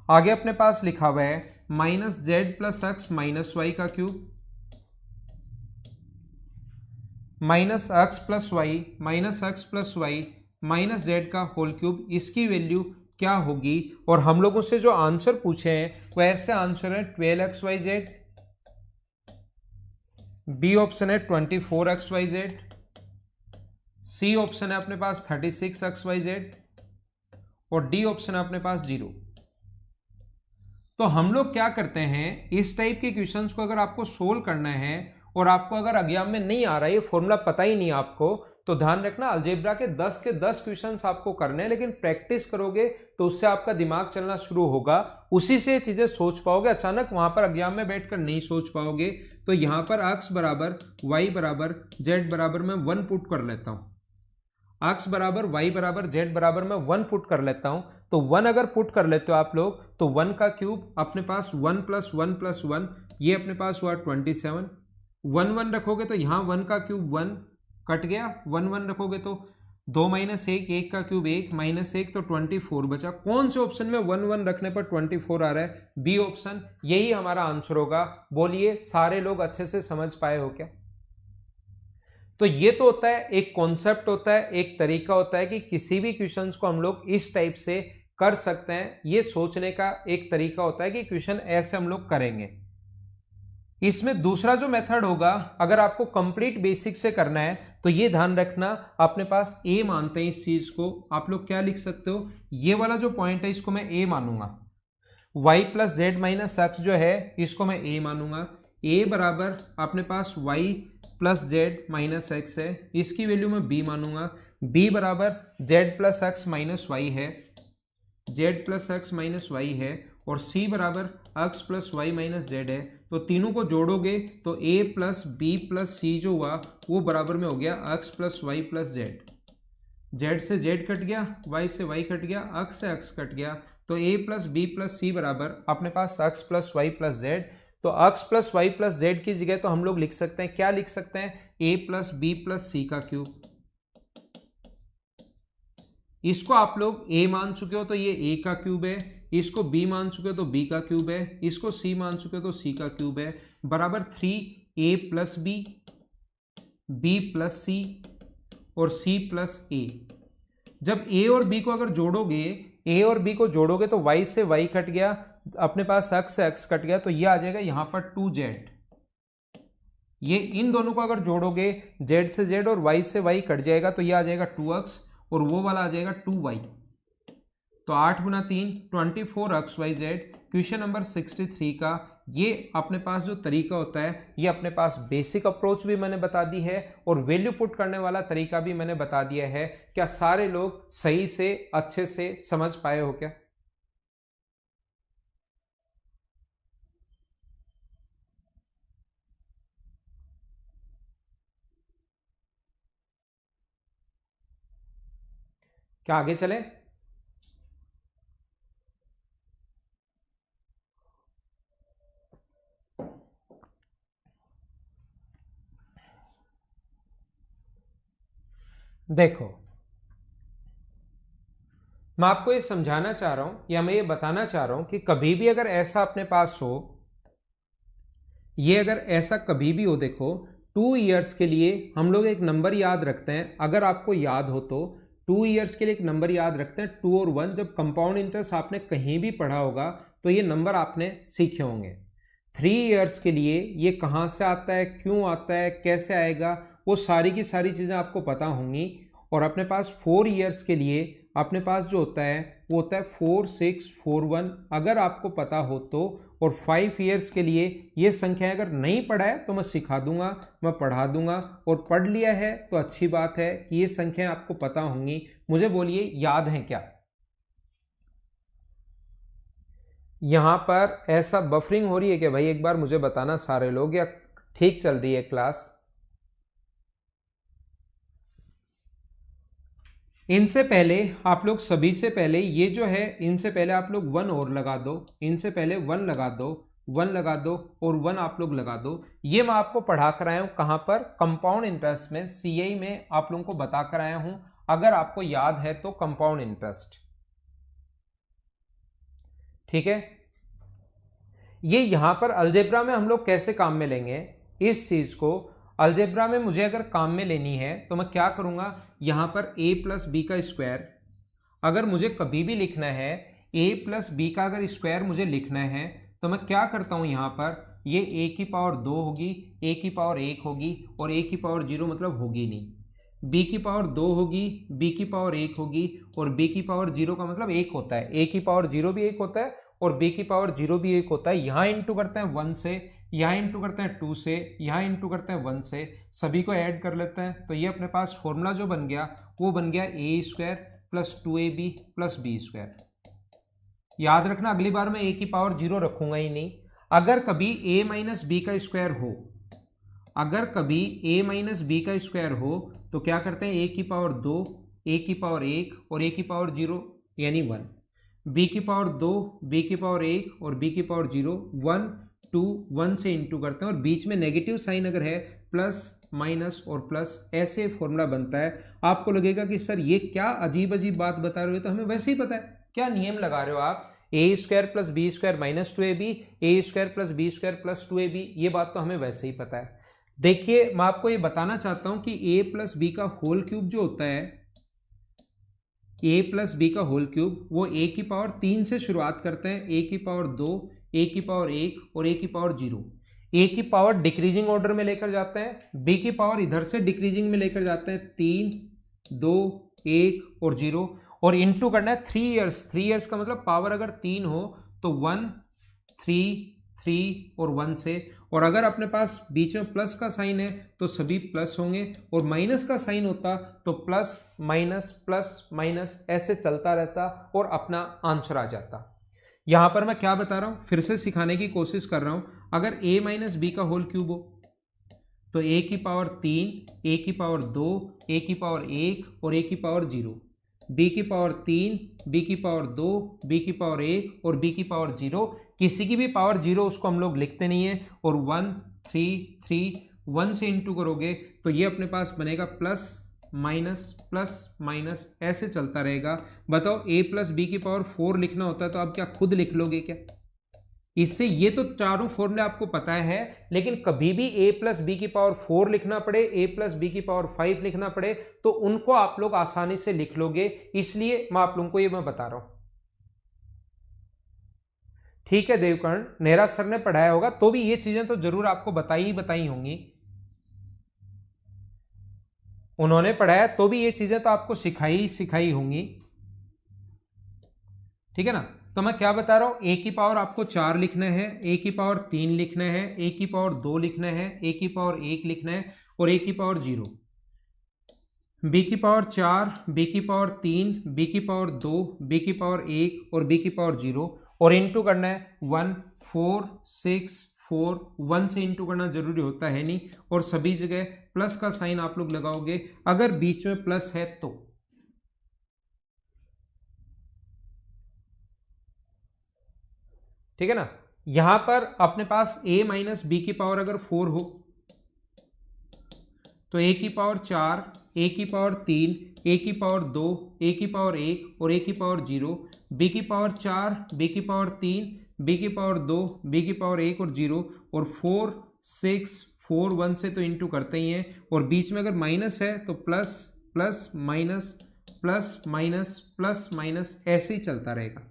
आगे अपने पास लिखा हुआ है minus z plus x minus y का cube, minus x plus Y minus z का होल क्यूब, इसकी वैल्यू क्या होगी। और हम लोगों से जो आंसर पूछे हैं वो ऐसे आंसर है 12xyz, बी ऑप्शन है 24xyz, सी ऑप्शन है अपने पास 36xyz और डी ऑप्शन है अपने पास 0। तो हम लोग क्या करते हैं, इस टाइप के क्वेश्चंस को अगर आपको सोल्व करना है और आपको अगर एग्जाम में नहीं आ रहा है, ये फॉर्मूला पता ही नहीं आपको, तो ध्यान रखना अलजेब्रा के 10 के 10 क्वेश्चंस आपको करने हैं, लेकिन प्रैक्टिस करोगे तो उससे आपका दिमाग चलना शुरू होगा, उसी से चीजें सोच पाओगे। अचानक वहां पर एग्जाम में बैठकर नहीं सोच पाओगे। तो यहां पर x बराबर y बराबर z बराबर मैं 1 पुट कर लेता हूं, x बराबर y बराबर z बराबर मैं 1 पुट कर लेता हूं। तो 1 अगर पुट कर लेते हो आप लोग तो 1 का क्यूब अपने पास 1 प्लस 1 प्लस 1, ये अपने पास हुआ 27। 1 1 रखोगे तो यहाँ 1 का क्यूब 1 कट गया, 1 1 रखोगे तो 2 माइनस 1, 1 का क्यूब 1 माइनस 1 तो 24 बचा। कौन से ऑप्शन में 1 1 रखने पर 24 आ रहा है, बी ऑप्शन, यही हमारा आंसर होगा। बोलिए सारे लोग अच्छे से समझ पाए हो क्या? तो ये तो होता है एक कॉन्सेप्ट होता है, एक तरीका होता है कि किसी भी क्वेश्चंस को हम लोग इस टाइप से कर सकते हैं। ये सोचने का एक तरीका होता है कि क्वेश्चन ऐसे हम लोग करेंगे। इसमें दूसरा जो मेथड होगा, अगर आपको कंप्लीट बेसिक से करना है तो ये ध्यान रखना, अपने पास ए मानते हैं इस चीज को, आप लोग क्या लिख सकते हो, ये वाला जो पॉइंट है इसको मैं ए मानूंगा, y plus Z minus X जो है इसको मैं ए मानूंगा, ए बराबर अपने पास y plus Z minus X है, इसकी वैल्यू मैं b मानूंगा, b बराबर z plus x minus Y है, z plus x minus Y है, और c बराबर x plus Y minus Z है। तो तीनों को जोड़ोगे तो a plus B plus C जो हुआ वो बराबर में हो गया x plus Y plus Z. z से z कट गया, y से y कट गया, x से x कट गया, तो a plus B plus C बराबर अपने पास x plus Y plus Z. तो x plus Y plus Z की जगह तो हम लोग लिख सकते हैं, क्या लिख सकते हैं, a plus B plus c का क्यूब। इसको आप लोग a मान चुके हो तो ये a का क्यूब है, इसको b मान चुके हो तो b का क्यूब है, इसको c मान चुके हो तो c का क्यूब है, बराबर 3a plus b, b plus सी और c प्लस a। जब a और b को अगर जोड़ोगे, a और b को जोड़ोगे तो y से y कट गया, अपने पास x से x कट गया, तो ये आ जाएगा यहां पर 2z। ये इन दोनों को अगर जोड़ोगे z से z और y से y कट जाएगा, तो ये आ जाएगा 2x और वो वाला आ जाएगा 2y। तो 8 गुना 3 24xyz। क्वेश्चन नंबर 63 का ये अपने पास जो तरीका होता है, ये अपने पास बेसिक अप्रोच भी मैंने बता दी है और वैल्यू पुट करने वाला तरीका भी मैंने बता दिया है। क्या सारे लोग सही से अच्छे से समझ पाए हो क्या? क्या आगे चले? देखो, मैं आपको ये समझाना चाह रहा हूं या मैं ये बताना चाह रहा हूं कि कभी भी अगर ऐसा अपने पास हो, ये अगर ऐसा कभी भी हो, देखो 2 ईयर्स के लिए हम लोग एक नंबर याद रखते हैं, अगर आपको याद हो तो 2 ईयर्स के लिए एक नंबर याद रखते हैं 2 और 1। जब कंपाउंड इंटरेस्ट आपने कहीं भी पढ़ा होगा तो ये नंबर आपने सीखे होंगे। 3 ईयर्स के लिए ये कहाँ से आता है, क्यों आता है, कैसे आएगा, वो सारी की सारी चीज़ें आपको पता होंगी। और अपने पास 4 ईयर्स के लिए अपने पास जो होता है वो होता है 4 6 4 1, अगर आपको पता हो तो। और 5 ईयर्स के लिए ये संख्या अगर नहीं पढ़ा है तो मैं सिखा दूंगा, मैं पढ़ा दूंगा, और पढ़ लिया है तो अच्छी बात है कि ये संख्याएं आपको पता होंगी। मुझे बोलिए याद है क्या? यहां पर ऐसा बफरिंग हो रही है क्या भाई? एक बार मुझे बताना सारे लोग, या ठीक चल रही है क्लास? इनसे पहले आप लोग सभी से पहले ये जो है, इनसे पहले आप लोग 1 और लगा दो, इनसे पहले 1 लगा दो, 1 लगा दो और 1 आप लोग लगा दो। ये मैं आपको पढ़ा कर आया हूं कहां पर? कंपाउंड इंटरेस्ट में, सीआई में आप लोगों को बता कर आया हूं, अगर आपको याद है तो कंपाउंड इंटरेस्ट। ठीक है, ये यहां पर अलजेब्रा में हम लोग कैसे काम में लेंगे इस चीज को? अलजेब्रा में मुझे अगर काम में लेनी है तो मैं क्या करूंगा, यहां पर a प्लस बी का स्क्वायर अगर मुझे कभी भी लिखना है, a प्लस बी का अगर स्क्वायर मुझे लिखना है तो मैं क्या करता हूं, यहां पर ये a की पावर 2 होगी, a की पावर 1 होगी और a की पावर 0 मतलब होगी नहीं। b की पावर 2 होगी, b की पावर 1 होगी और b की पावर 0 का मतलब 1 होता है। a की पावर 0 भी 1 होता है और b की पावर 0 भी 1 होता है। यहाँ इंटू करते हैं 1 से, यहाँ इंटू करते हैं 2 से, यहाँ इंटू करते हैं 1 से, सभी को ऐड कर लेते हैं। तो ये अपने पास फॉर्मूला जो बन गया वो बन गया a square plus 2ab plus B square. याद रखना अगली बार मैं a की पावर 0 रखूंगा ही नहीं। अगर कभी a माइनस बी का स्क्वायर हो, अगर कभी a माइनस बी का स्क्वायर हो तो क्या करते हैं, a की पावर 2, a की पावर 1 और a की पावर 0 यानी 1, b की पावर 2, b की पावर 1 और b की पावर 0, 1 2 1 से इंटू करते हैं और बीच में नेगेटिव साइन अगर है प्लस माइनस और प्लस, ऐसे फॉर्मूला बनता है। आपको लगेगा कि सर ये क्या अजीब अजीब बात बता रहे हो, तो हमें वैसे ही पता है क्या नियम लगा रहे हो आप, a square plus B square minus 2ab, a square plus B square plus 2ab, ये बात तो हमें वैसे ही पता है। देखिए मैं आपको ये बताना चाहता हूं कि a प्लस बी का होल क्यूब जो होता है, a प्लस बी का होल क्यूब, वो a की पावर 3 से शुरुआत करते हैं, a की पावर 2, a की पावर 1 और a की पावर 0। a की पावर डिक्रीजिंग ऑर्डर में लेकर जाते हैं, b की पावर इधर से डिक्रीजिंग में लेकर जाते हैं, 3 2 1 और 0, और इंटू करना है 3 ईयर्स। 3 ईयर्स का मतलब पावर अगर 3 हो तो 1 3 3 और 1 से। और अगर अपने पास बीच में प्लस का साइन है तो सभी प्लस होंगे, और माइनस का साइन होता तो प्लस माइनस ऐसे चलता रहता और अपना आंसर आ जाता। यहां पर मैं क्या बता रहा हूं, फिर से सिखाने की कोशिश कर रहा हूं। अगर a माइनस बी का होल क्यूब हो तो a की पावर 3, a की पावर 2, a की पावर 1 और a की पावर 0, b की पावर 3, b की पावर 2, b की पावर 1 और b की पावर 0। किसी की भी पावर 0 उसको हम लोग लिखते नहीं है। और 1 3 3 1 से इंटू करोगे तो ये अपने पास बनेगा प्लस माइनस ऐसे चलता रहेगा। बताओ a प्लस बी की पावर 4 लिखना होता है तो आप क्या खुद लिख लोगे क्या? इससे ये तो चारों फॉर्मूले आपको पता है, लेकिन कभी भी a प्लस बी की पावर 4 लिखना पड़े, a प्लस बी की पावर 5 लिखना पड़े तो उनको आप लोग आसानी से लिख लोगे। इसलिए मैं आप लोगों को ये मैं बता रहा हूं। ठीक है देवकर्ण, नेहरा सर ने पढ़ाया होगा तो भी ये चीजें तो जरूर आपको बताई होंगी। उन्होंने पढ़ाया तो भी ये चीजें तो आपको सिखाई होंगी। ठीक है ना? तो मैं क्या बता रहा हूं, a की पावर आपको 4 लिखना है, a की पावर 3 लिखना है, a की पावर 2 लिखना है, a की पावर 1 लिखना है और a की पावर 0, b की पावर 4, b की पावर 3, b की पावर 2, b की पावर 1 और b की पावर 0। और इंटू करना है 1 4 6 4, 1 से इंटू करना जरूरी होता है नहीं, और सभी जगह प्लस का साइन आप लोग लगाओगे अगर बीच में प्लस है तो। ठीक है ना? यहां पर अपने पास a माइनस बी की पावर अगर 4 हो तो a की पावर 4, a की पावर 3, a की पावर 2, a की पावर 1 और a की पावर 0, b की पावर 4, b की पावर 3, b की पावर 2, b की पावर 1 और 0, और 4 6 4 1 से तो इंटू करते ही हैं, और बीच में अगर माइनस है तो प्लस माइनस ऐसे ही चलता रहेगा।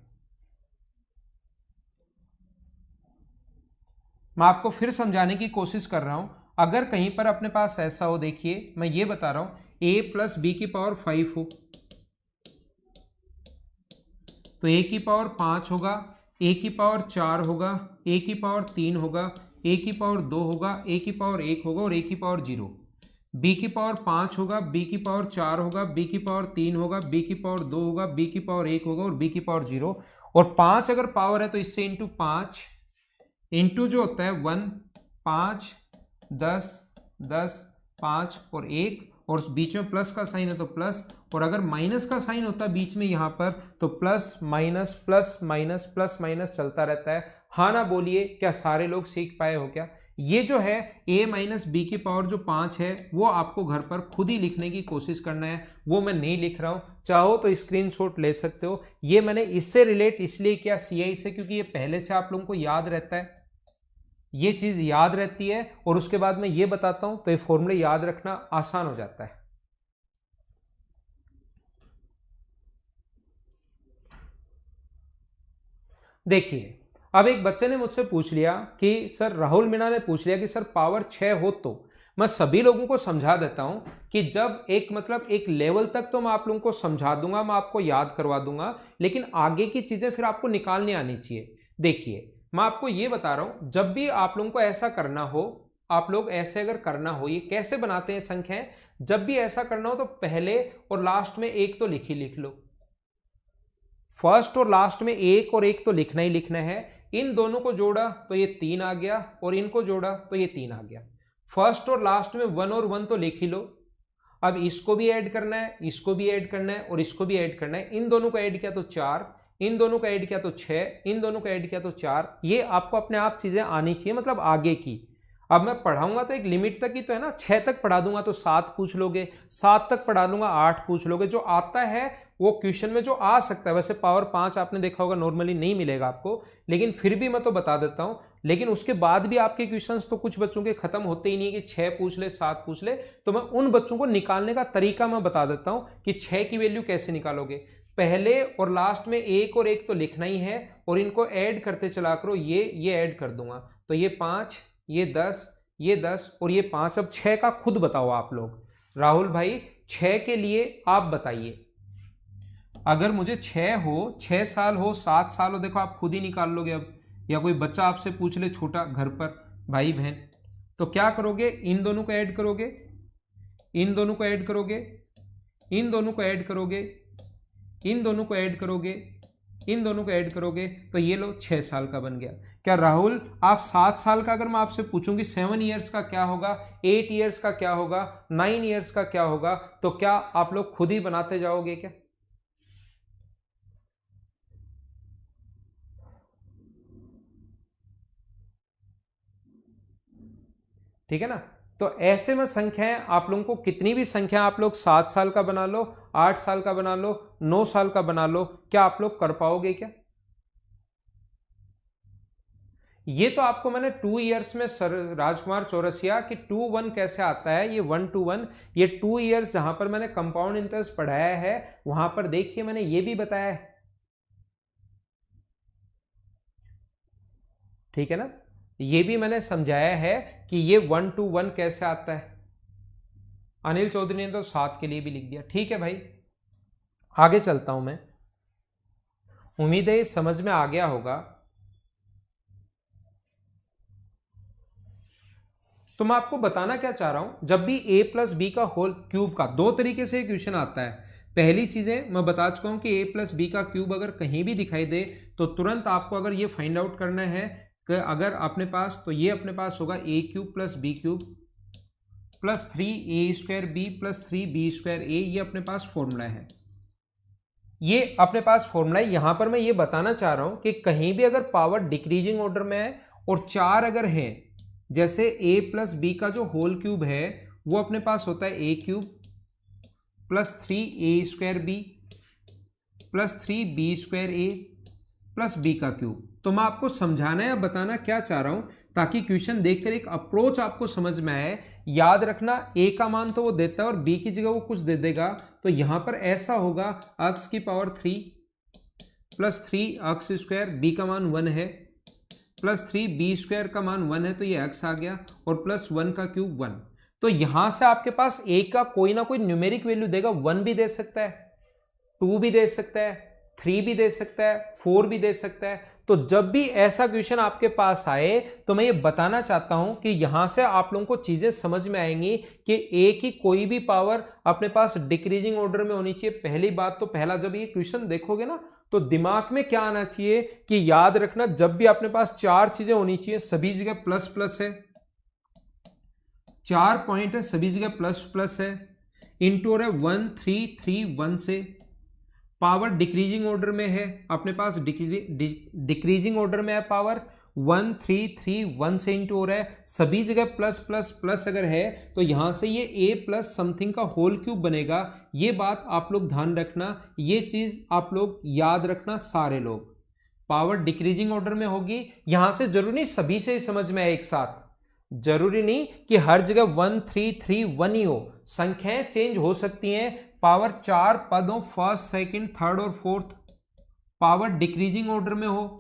मैं आपको फिर समझाने की कोशिश कर रहा हूं। अगर कहीं पर अपने पास ऐसा हो, देखिए मैं ये बता रहा हूं a प्लस बी की पावर 5 हो तो a की पावर 5 होगा, a की पावर 4 होगा, a की पावर 3 होगा, a की पावर 2 होगा, a की पावर 1 होगा और a की पावर 0। b की पावर 5 होगा, b की पावर 4 होगा, b की पावर 3 होगा, b की पावर 2 होगा, b की पावर 1 होगा और b की पावर 0। और 5 अगर पावर है तो इससे इंटू 5 इंटू जो होता है 1 5 10 10 5 और 1, और बीच में प्लस का साइन है तो प्लस, और अगर माइनस का साइन होता है बीच में यहां पर तो प्लस माइनस चलता रहता है। हाँ ना बोलिए, क्या सारे लोग सीख पाए हो क्या? ये जो है a माइनस बी की पावर जो 5 है वो आपको घर पर खुद ही लिखने की कोशिश करना है, वो मैं नहीं लिख रहा हूं। चाहो तो स्क्रीनशॉट ले सकते हो। ये मैंने इससे रिलेट इसलिए किया CI से क्योंकि ये पहले से आप लोगों को याद रहता है, ये चीज याद रहती है, और उसके बाद मैं ये बताता हूं तो ये फॉर्मूले याद रखना आसान हो जाता है। देखिए, अब एक बच्चे ने मुझसे पूछ लिया कि सर, राहुल मीणा ने पूछ लिया कि सर पावर 6 हो तो। मैं सभी लोगों को समझा देता हूं कि जब एक लेवल तक तो मैं आप लोगों को समझा दूंगा, मैं आपको याद करवा दूंगा, लेकिन आगे की चीजें फिर आपको निकालनी आनी चाहिए। देखिए, मैं आपको ये बता रहा हूं, जब भी आप लोगों को ऐसा करना हो, आप लोग ऐसे अगर करना हो, ये कैसे बनाते हैं संख्याएं, जब भी ऐसा करना हो तो पहले और लास्ट में एक तो लिख लो। फर्स्ट और लास्ट में एक और एक तो लिखना ही लिखना है। इन दोनों को जोड़ा तो ये 3 आ गया, और इनको जोड़ा तो ये 3 आ गया। फर्स्ट और लास्ट में 1 और 1 तो लिख ही लो। अब इसको भी ऐड करना है, इसको भी ऐड करना है और इसको भी ऐड करना है। इन दोनों को ऐड किया तो 4, इन दोनों को ऐड किया तो 6, इन दोनों को ऐड किया तो 4। ये आपको अपने आप चीजें आनी चाहिए, मतलब आगे की। अब मैं पढ़ाऊंगा तो एक लिमिट तक ही तो है ना, 6 तक पढ़ा दूंगा तो 7 पूछ लोगे, 7 तक पढ़ा दूंगा 8 पूछ लोगे। जो आता है वो क्वेश्चन में जो आ सकता है, वैसे पावर 5 आपने देखा होगा नॉर्मली नहीं मिलेगा आपको, लेकिन फिर भी मैं तो बता देता हूं। लेकिन उसके बाद भी आपके क्वेश्चंस तो कुछ बच्चों के खत्म होते ही नहीं कि 6 पूछ ले 7 पूछ ले, तो मैं उन बच्चों को निकालने का तरीका मैं बता देता हूं कि 6 की वैल्यू कैसे निकालोगे। पहले और लास्ट में एक और एक तो लिखना ही है, और इनको ऐड करते चला करो। ये ऐड कर दूंगा तो ये 5, ये 10, ये 10 और ये 5। अब 6 का खुद बताओ आप लोग। राहुल भाई 6 के लिए आप बताइए। अगर मुझे 6 हो, 6 साल हो, 7 साल हो, देखो आप खुद ही निकाल लोगे। अब या कोई बच्चा आपसे पूछ ले छोटा घर पर, भाई बहन, तो क्या करोगे, इन दोनों को ऐड करोगे, इन दोनों को ऐड करोगे, इन दोनों को ऐड करोगे, इन दोनों को ऐड करोगे, इन दोनों को ऐड करोगे, तो ये लो 6 साल का बन गया। क्या राहुल आप 7 साल का अगर मैं आपसे पूछूंगी 7 ईयर्स का क्या होगा, 8 ईयर्स का क्या होगा, 9 ईयर्स का क्या होगा, तो क्या आप लोग खुद ही बनाते जाओगे क्या? ठीक है ना। तो ऐसे में संख्याएं आप लोगों को कितनी भी संख्या आप लोग 7 साल का बना लो, 8 साल का बना लो, 9 साल का बना लो, क्या आप लोग कर पाओगे क्या? ये तो आपको मैंने 2 ईयर्स में सर राजकुमार चौरसिया कि 2 1 कैसे आता है, ये 1 to 1, ये 2 ईयर्स जहां पर मैंने कंपाउंड इंटरेस्ट पढ़ाया है वहां पर देखिए मैंने ये भी बताया है। ठीक है ना, ये भी मैंने समझाया है कि ये 1 to 1 कैसे आता है। अनिल चौधरी ने तो 7 के लिए भी लिख दिया। ठीक है भाई, आगे चलता हूं मैं, उम्मीद है समझ में आ गया होगा। तो मैं आपको बताना क्या चाह रहा हूं, जब भी a प्लस बी का होल क्यूब का 2 तरीके से क्वेश्चन आता है। पहली चीजें मैं बता चुका हूं कि a प्लस बी का क्यूब अगर कहीं भी दिखाई दे तो तुरंत आपको अगर ये फाइंड आउट करना है कि अगर अपने पास, तो ये अपने पास होगा a cube plus B cube plus 3a² B plus 3b² a, ये अपने पास फॉर्मूला है। ये अपने पास फॉर्मूला है। यहां पर मैं ये बताना चाह रहा हूं कि कहीं भी अगर पावर डिक्रीजिंग ऑर्डर में है और 4 अगर है, जैसे a प्लस बी का जो होल क्यूब है वो अपने पास होता है a cube plus 3a² B plus 3b² a प्लस b का क्यूब। तो मैं आपको समझाना या बताना क्या चाह रहा हूं ताकि क्वेश्चन देखकर एक अप्रोच आपको समझ में आए। याद रखना a का मान तो वो देता है और b की जगह वो कुछ दे देगा, तो यहां पर ऐसा होगा x की पावर 3 प्लस 3x², b का मान 1 है, प्लस 3b² का मान 1 है तो ये x आ गया, और प्लस 1 का क्यूब 1। तो यहां से आपके पास a का कोई ना कोई न्यूमेरिक वैल्यू देगा, 1 भी दे सकता है, 2 भी दे सकता है, 3 भी दे सकता है, 4 भी दे सकता है। तो जब भी ऐसा क्वेश्चन आपके पास आए तो मैं ये बताना चाहता हूं कि यहां से आप लोगों को चीजें समझ में आएंगी कि a की कोई भी पावर अपने पास डिक्रीजिंग ऑर्डर में होनी चाहिए। पहली बात तो, पहला जब ये क्वेश्चन देखोगे ना तो दिमाग में क्या आना चाहिए कि याद रखना जब भी अपने पास 4 चीजें होनी चाहिए सभी जगह प्लस प्लस है, 4 पॉइंट है सभी जगह प्लस प्लस है, इंटू है 1 3 3 1 से, पावर डिक्रीजिंग ऑर्डर में है अपने पास, डिक्रीजिंग ऑर्डर में है पावर 1 3 3 1 से इंटू हो रहा है, सभी जगह प्लस प्लस प्लस अगर है तो यहां से ये a प्लस समथिंग का होल क्यूब बनेगा। ये बात आप लोग ध्यान रखना, ये चीज आप लोग याद रखना सारे लोग। पावर डिक्रीजिंग ऑर्डर में होगी, यहां से जरूरी नहीं सभी से समझ में आए एक साथ, जरूरी नहीं कि हर जगह 1 3 3 1 ही हो, संख्याएं चेंज हो सकती हैं। पावर 4 पद हो, फर्स्ट सेकंड थर्ड और फोर्थ, पावर डिक्रीजिंग ऑर्डर में हो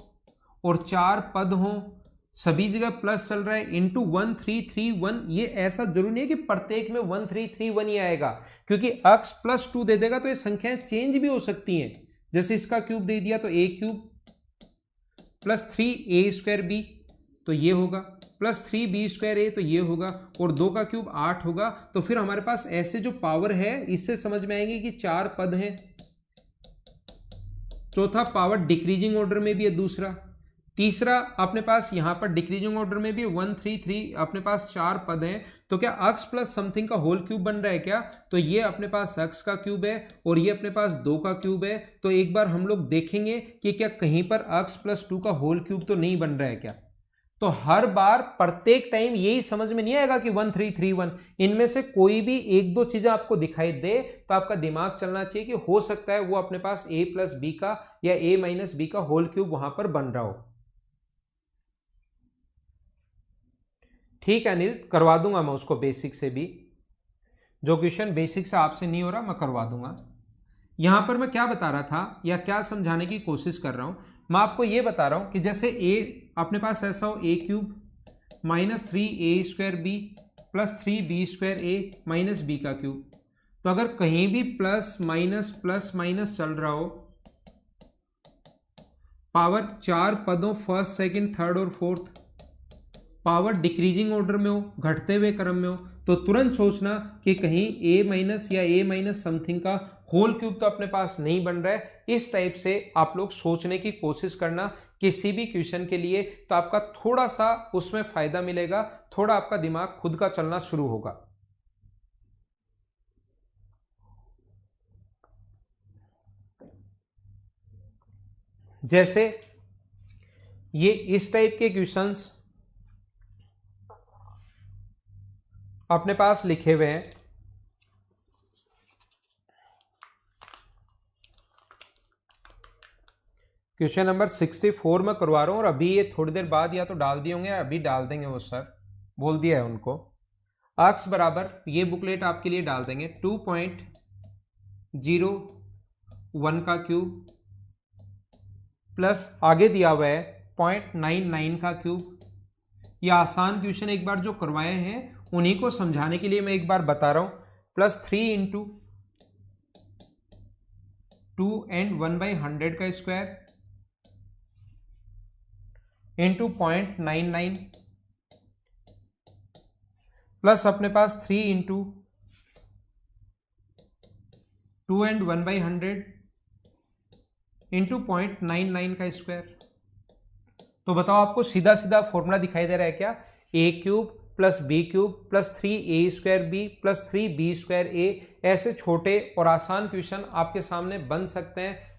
और 4 पद हो, सभी जगह प्लस चल रहा है, इंटू 1 3 3 1। ये ऐसा जरूरी नहीं है कि प्रत्येक में 1 3 3 1 ही आएगा, क्योंकि x प्लस 2 दे देगा तो ये संख्याएं चेंज भी हो सकती हैं। जैसे इसका क्यूब दे दिया तो a cube plus 3a² b, तो ये होगा, प्लस 3b² a, तो ये होगा, और 2 का क्यूब 8 होगा। तो फिर हमारे पास ऐसे जो पावर है इससे समझ में आएंगे कि 4 पद हैं। चौथा पावर डिक्रीजिंग ऑर्डर में भी है दूसरा, तीसरा अपने पास यहां पर डिक्रीजिंग ऑर्डर में भी 1 3 3 अपने पास 4 पद हैं। तो क्या x प्लस समथिंग का होल क्यूब बन रहा है क्या, तो ये अपने पास x का क्यूब है और ये अपने पास 2 का क्यूब है। तो एक बार हम लोग देखेंगे कि क्या कहीं पर x प्लस 2 का होल क्यूब तो नहीं बन रहा है क्या। तो हर बार प्रत्येक टाइम यही समझ में नहीं आएगा कि 1 3 3 1, इनमें से कोई भी एक दो चीजें आपको दिखाई दे तो आपका दिमाग चलना चाहिए कि हो सकता है वो अपने पास a प्लस बी का या a माइनस बी का होल क्यूब वहां पर बन रहा हो। ठीक है अनिल, करवा दूंगा मैं उसको बेसिक से भी, जो क्वेश्चन बेसिक से आपसे नहीं हो रहा मैं करवा दूंगा। यहां पर मैं क्या बता रहा था या क्या समझाने की कोशिश कर रहा हूं, मैं आपको यह बता रहा हूं कि जैसे a अपने पास ऐसा हो a cube minus 3a² b plus 3b² a minus b का क्यूब। तो अगर कहीं भी प्लस माइनस चल रहा हो पावर 4 पदों फर्स्ट सेकंड थर्ड और फोर्थ, पावर डिक्रीजिंग ऑर्डर में हो, घटते हुए क्रम में हो, तो तुरंत सोचना कि कहीं a माइनस या a माइनस समथिंग का होल क्यूब तो अपने पास नहीं बन रहा है। इस टाइप से आप लोग सोचने की कोशिश करना किसी भी क्वेश्चन के लिए, तो आपका थोड़ा सा उसमें फायदा मिलेगा, थोड़ा आपका दिमाग खुद का चलना शुरू होगा। जैसे ये इस टाइप के क्वेश्चंस अपने पास लिखे हुए हैं। क्वेश्चन नंबर 64 में करवा रहा हूं, और अभी ये थोड़ी देर बाद या तो डाल दिए होंगे, अभी डाल देंगे, वो सर बोल दिया है उनको। x बराबर, ये बुकलेट आपके लिए डाल देंगे, 2.01 का क्यूब प्लस आगे दिया हुआ है 0.99 का क्यूब। ये आसान क्वेश्चन एक बार जो करवाए हैं उन्हीं को समझाने के लिए मैं एक बार बता रहा हूं, प्लस 3 इंटू 2 and 1/100 का स्क्वायर इंटू 0.99 प्लस अपने पास 3 इंटू 2 and 1/100 इंटू 0.99 का स्क्वायर। तो बताओ, आपको सीधा सीधा फॉर्मूला दिखाई दे रहा है क्या? A cube plus B cube plus 3a square b plus 3b square a. ऐसे छोटे और आसान क्वेश्चन आपके सामने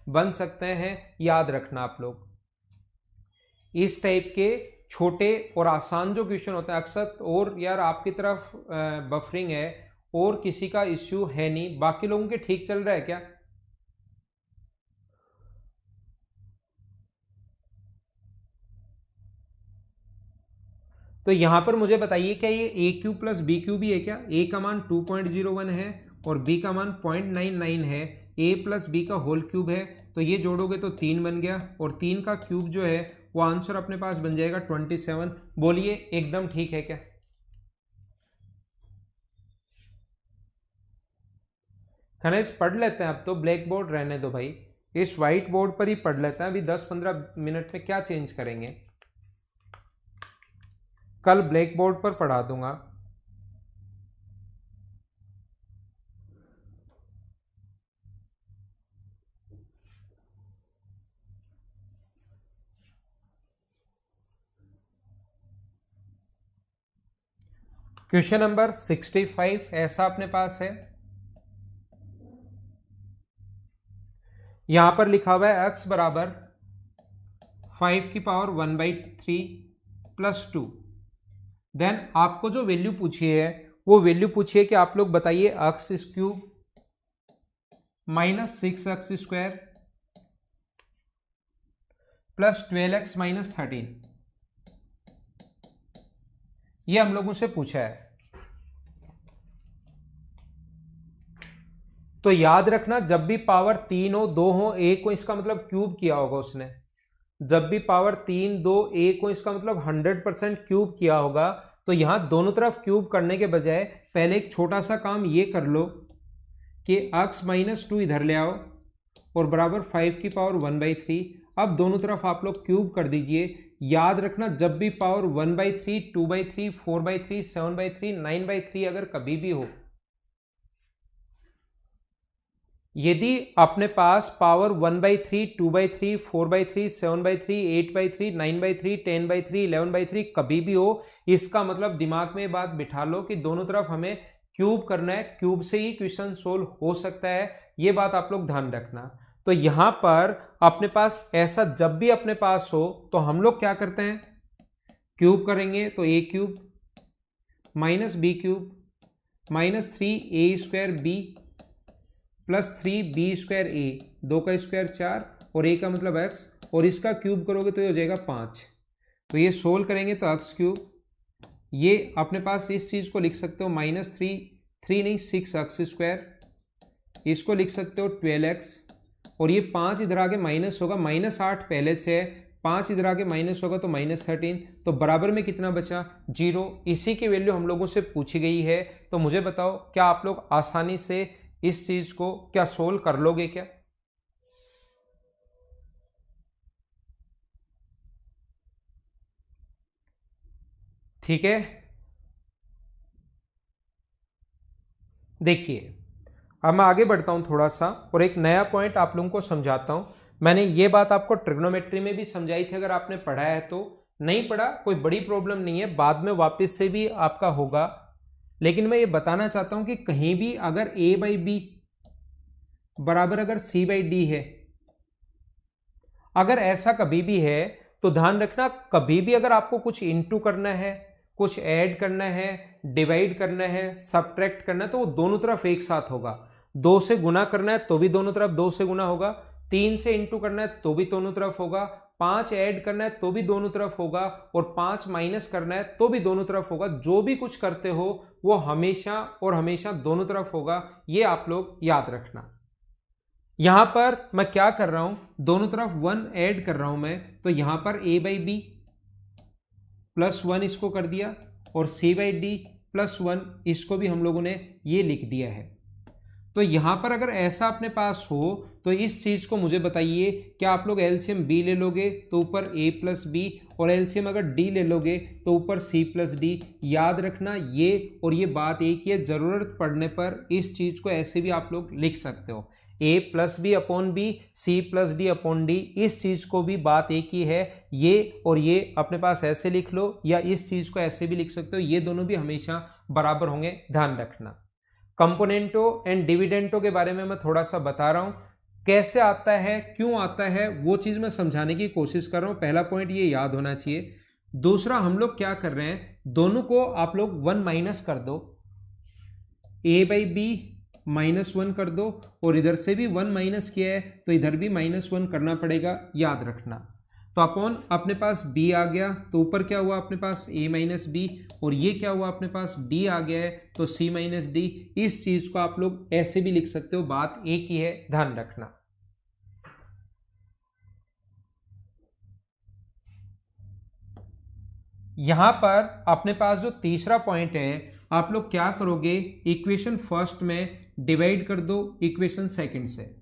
बन सकते हैं। याद रखना आप लोग, इस टाइप के छोटे और आसान जो क्वेश्चन होते हैं अक्सर, और यार आपकी तरफ बफरिंग है और किसी का इश्यू है नहीं, बाकी लोगों के ठीक चल रहा है क्या? तो यहां पर मुझे बताइए, क्या ये ए क्यूब प्लस बी क्यूब ही है क्या? ए का मान 2.01 है और बी का मान 0.99 है, ए प्लस बी का होल क्यूब है, तो ये जोड़ोगे तो 3 बन गया, और 3 का क्यूब जो है वो आंसर अपने पास बन जाएगा 27। बोलिए एकदम ठीक है क्या? खनेश पढ़ लेते हैं, अब तो ब्लैक बोर्ड रहने दो भाई, इस व्हाइट बोर्ड पर ही पढ़ लेते हैं। अभी 10-15 मिनट में क्या चेंज करेंगे, कल ब्लैक बोर्ड पर पढ़ा दूंगा। क्वेश्चन नंबर 65 ऐसा अपने पास है, यहां पर लिखा हुआ है x बराबर 5 की पावर 1/3 प्लस 2। देन आपको जो वैल्यू पूछी है वो वैल्यू पूछी है कि आप लोग बताइए x cube minus 6x square plus 12x minus 13, ये हम लोगों से पूछा है। तो याद रखना, जब भी पावर 3 हो, 2 हो, 1 हो, इसका मतलब क्यूब किया होगा उसने। जब भी पावर 3, 2, 1 हो, इसका मतलब 100% क्यूब किया होगा। तो यहां दोनों तरफ क्यूब करने के बजाय पहले एक छोटा सा काम ये कर लो कि x माइनस 2 इधर ले आओ और बराबर 5 की पावर 1/3। अब दोनों तरफ आप लोग क्यूब कर दीजिए। याद रखना, जब भी पावर 1/3, 2/3, 4/3, 7/3, 9/3 अगर कभी भी हो, यदि अपने पास पावर 1/3, 2/3, 4/3, 7/3, 8/3, 9/3, 10/3, 11/3 कभी भी हो, इसका मतलब दिमाग में बात बिठा लो कि दोनों तरफ हमें क्यूब करना है, क्यूब से ही क्वेश्चन सोल्व हो सकता है। ये बात आप लोग ध्यान रखना। तो यहां पर अपने पास ऐसा जब भी अपने पास हो तो हम लोग क्या करते हैं, क्यूब करेंगे। तो a cube minus b cube minus 3a square b plus 3b square a, 2 का स्क्वायर 4 और a का मतलब x, और इसका क्यूब करोगे तो ये हो जाएगा 5। तो ये सोल्व करेंगे तो x क्यूब, ये अपने पास इस चीज़ को लिख सकते हो माइनस 3 नहीं 6x स्क्वायर, इसको लिख सकते हो 12x, और ये 5 इधर आगे माइनस होगा, -8 पहले से है, 5 इधर आगे माइनस होगा तो -13, तो बराबर में कितना बचा 0। इसी की वैल्यू हम लोगों से पूछी गई है। तो मुझे बताओ, क्या आप लोग आसानी से इस चीज को क्या सोल्व कर लोगे क्या? ठीक है, देखिए अब मैं आगे बढ़ता हूं थोड़ा सा और एक नया पॉइंट आप लोगों को समझाता हूं। मैंने ये बात आपको ट्रिग्नोमेट्री में भी समझाई थी, अगर आपने पढ़ा है तो। नहीं पढ़ा कोई बड़ी प्रॉब्लम नहीं है, बाद में वापस से भी आपका होगा। लेकिन मैं ये बताना चाहता हूं कि कहीं भी अगर a बाई बी बराबर अगर c बाई डी है, अगर ऐसा कभी भी है तो ध्यान रखना, कभी भी अगर आपको कुछ इनटू करना है, कुछ ऐड करना है, डिवाइड करना है, सब्ट्रैक्ट करना है, तो वो दोनों तरफ एक साथ होगा। 2 से गुना करना है तो भी दोनों तरफ 2 से गुना होगा, 3 से इंटू करना है तो भी दोनों तरफ होगा, 5 ऐड करना है तो भी दोनों तरफ होगा, और 5 माइनस करना है तो भी दोनों तरफ होगा। जो भी कुछ करते हो वो हमेशा और हमेशा दोनों तरफ होगा, ये आप लोग याद रखना। यहां पर मैं क्या कर रहा हूं, दोनों तरफ 1 ऐड कर रहा हूं मैं, तो यहां पर a बाई बी प्लस 1 इसको कर दिया, और c बाई डी प्लस 1 इसको भी हम लोगों ने ये लिख दिया है। तो यहां पर अगर ऐसा अपने पास हो तो इस चीज को मुझे बताइए, क्या आप लोग एलसीएम b ले लोगे तो ऊपर a प्लस बी, और एलसीएम अगर d ले लोगे तो ऊपर c प्लस डी। याद रखना ये और ये बात एक ही है, जरूरत पड़ने पर इस चीज को ऐसे भी आप लोग लिख सकते हो, a plus B upon B, C plus D upon D. इस चीज को भी बात एक ही है, ये और ये अपने पास ऐसे लिख लो, या इस चीज को ऐसे भी लिख सकते हो, ये दोनों भी हमेशा बराबर होंगे, ध्यान रखना। कंपोनेंटो एंड डिविडेंटो के बारे में मैं थोड़ा सा बता रहा हूं, कैसे आता है, क्यों आता है, वो चीज मैं समझाने की कोशिश कर रहा हूं। पहला पॉइंट ये याद होना चाहिए। दूसरा, हम लोग क्या कर रहे हैं, दोनों को आप लोग 1 माइनस कर दो, a बाई बी -1 कर दो, और इधर से भी 1 माइनस किया है तो इधर भी -1 करना पड़ेगा, याद रखना। तो अपॉन अपने पास b आ गया, तो ऊपर क्या हुआ अपने पास a माइनस बी, और ये क्या हुआ अपने पास d आ गया है तो c माइनस डी। इस चीज को आप लोग ऐसे भी लिख सकते हो, बात एक ही है, ध्यान रखना। यहां पर अपने पास जो तीसरा पॉइंट है, आप लोग क्या करोगे, इक्वेशन फर्स्ट में डिवाइड कर दो इक्वेशन सेकंड से।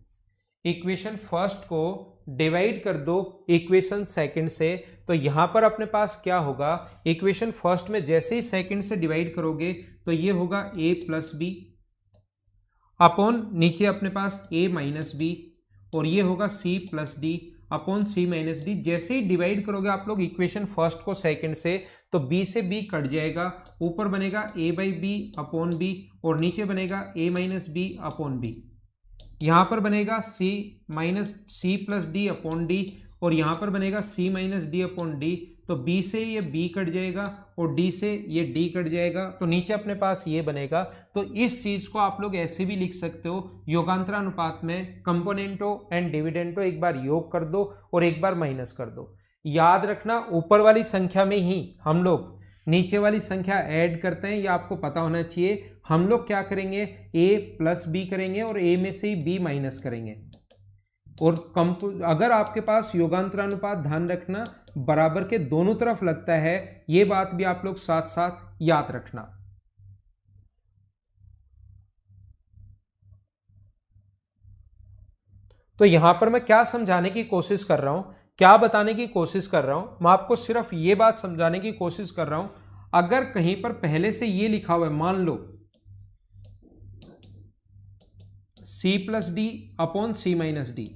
इक्वेशन फर्स्ट को डिवाइड कर दो इक्वेशन सेकंड से, तो यहां पर अपने पास क्या होगा, इक्वेशन फर्स्ट में जैसे ही सेकंड से डिवाइड करोगे तो ये होगा a प्लस बी अपॉन नीचे अपने पास a माइनस बी, और ये होगा c plus D upon c minus D. जैसे ही डिवाइड करोगे आप लोग इक्वेशन फर्स्ट को सेकंड से, तो b से b कट जाएगा, ऊपर बनेगा a by B upon B, और नीचे बनेगा a minus B upon B. यहां पर बनेगा c माइनस सी प्लस डी अपॉन डी, और यहां पर बनेगा c minus D upon D. तो b से ये b कट जाएगा और d से ये d कट जाएगा, तो नीचे अपने पास ये बनेगा। तो इस चीज को आप लोग ऐसे भी लिख सकते हो, योगांतरानुपात में कंपोनेंटो एंड डिविडेंटो एक बार योग कर दो और एक बार माइनस कर दो। याद रखना, ऊपर वाली संख्या में ही हम लोग नीचे वाली संख्या ऐड करते हैं, ये आपको पता होना चाहिए। हम लोग क्या करेंगे, a प्लस बी करेंगे और a में से ही b माइनस करेंगे। और अगर आपके पास योगांतरानुपात, ध्यान रखना, बराबर के दोनों तरफ लगता है, ये बात भी आप लोग साथ साथ याद रखना। तो यहां पर मैं क्या समझाने की कोशिश कर रहा हूं, क्या बताने की कोशिश कर रहा हूं, मैं आपको सिर्फ ये बात समझाने की कोशिश कर रहा हूं, अगर कहीं पर पहले से ये लिखा हुआ है, मान लो c plus D upon C minus D,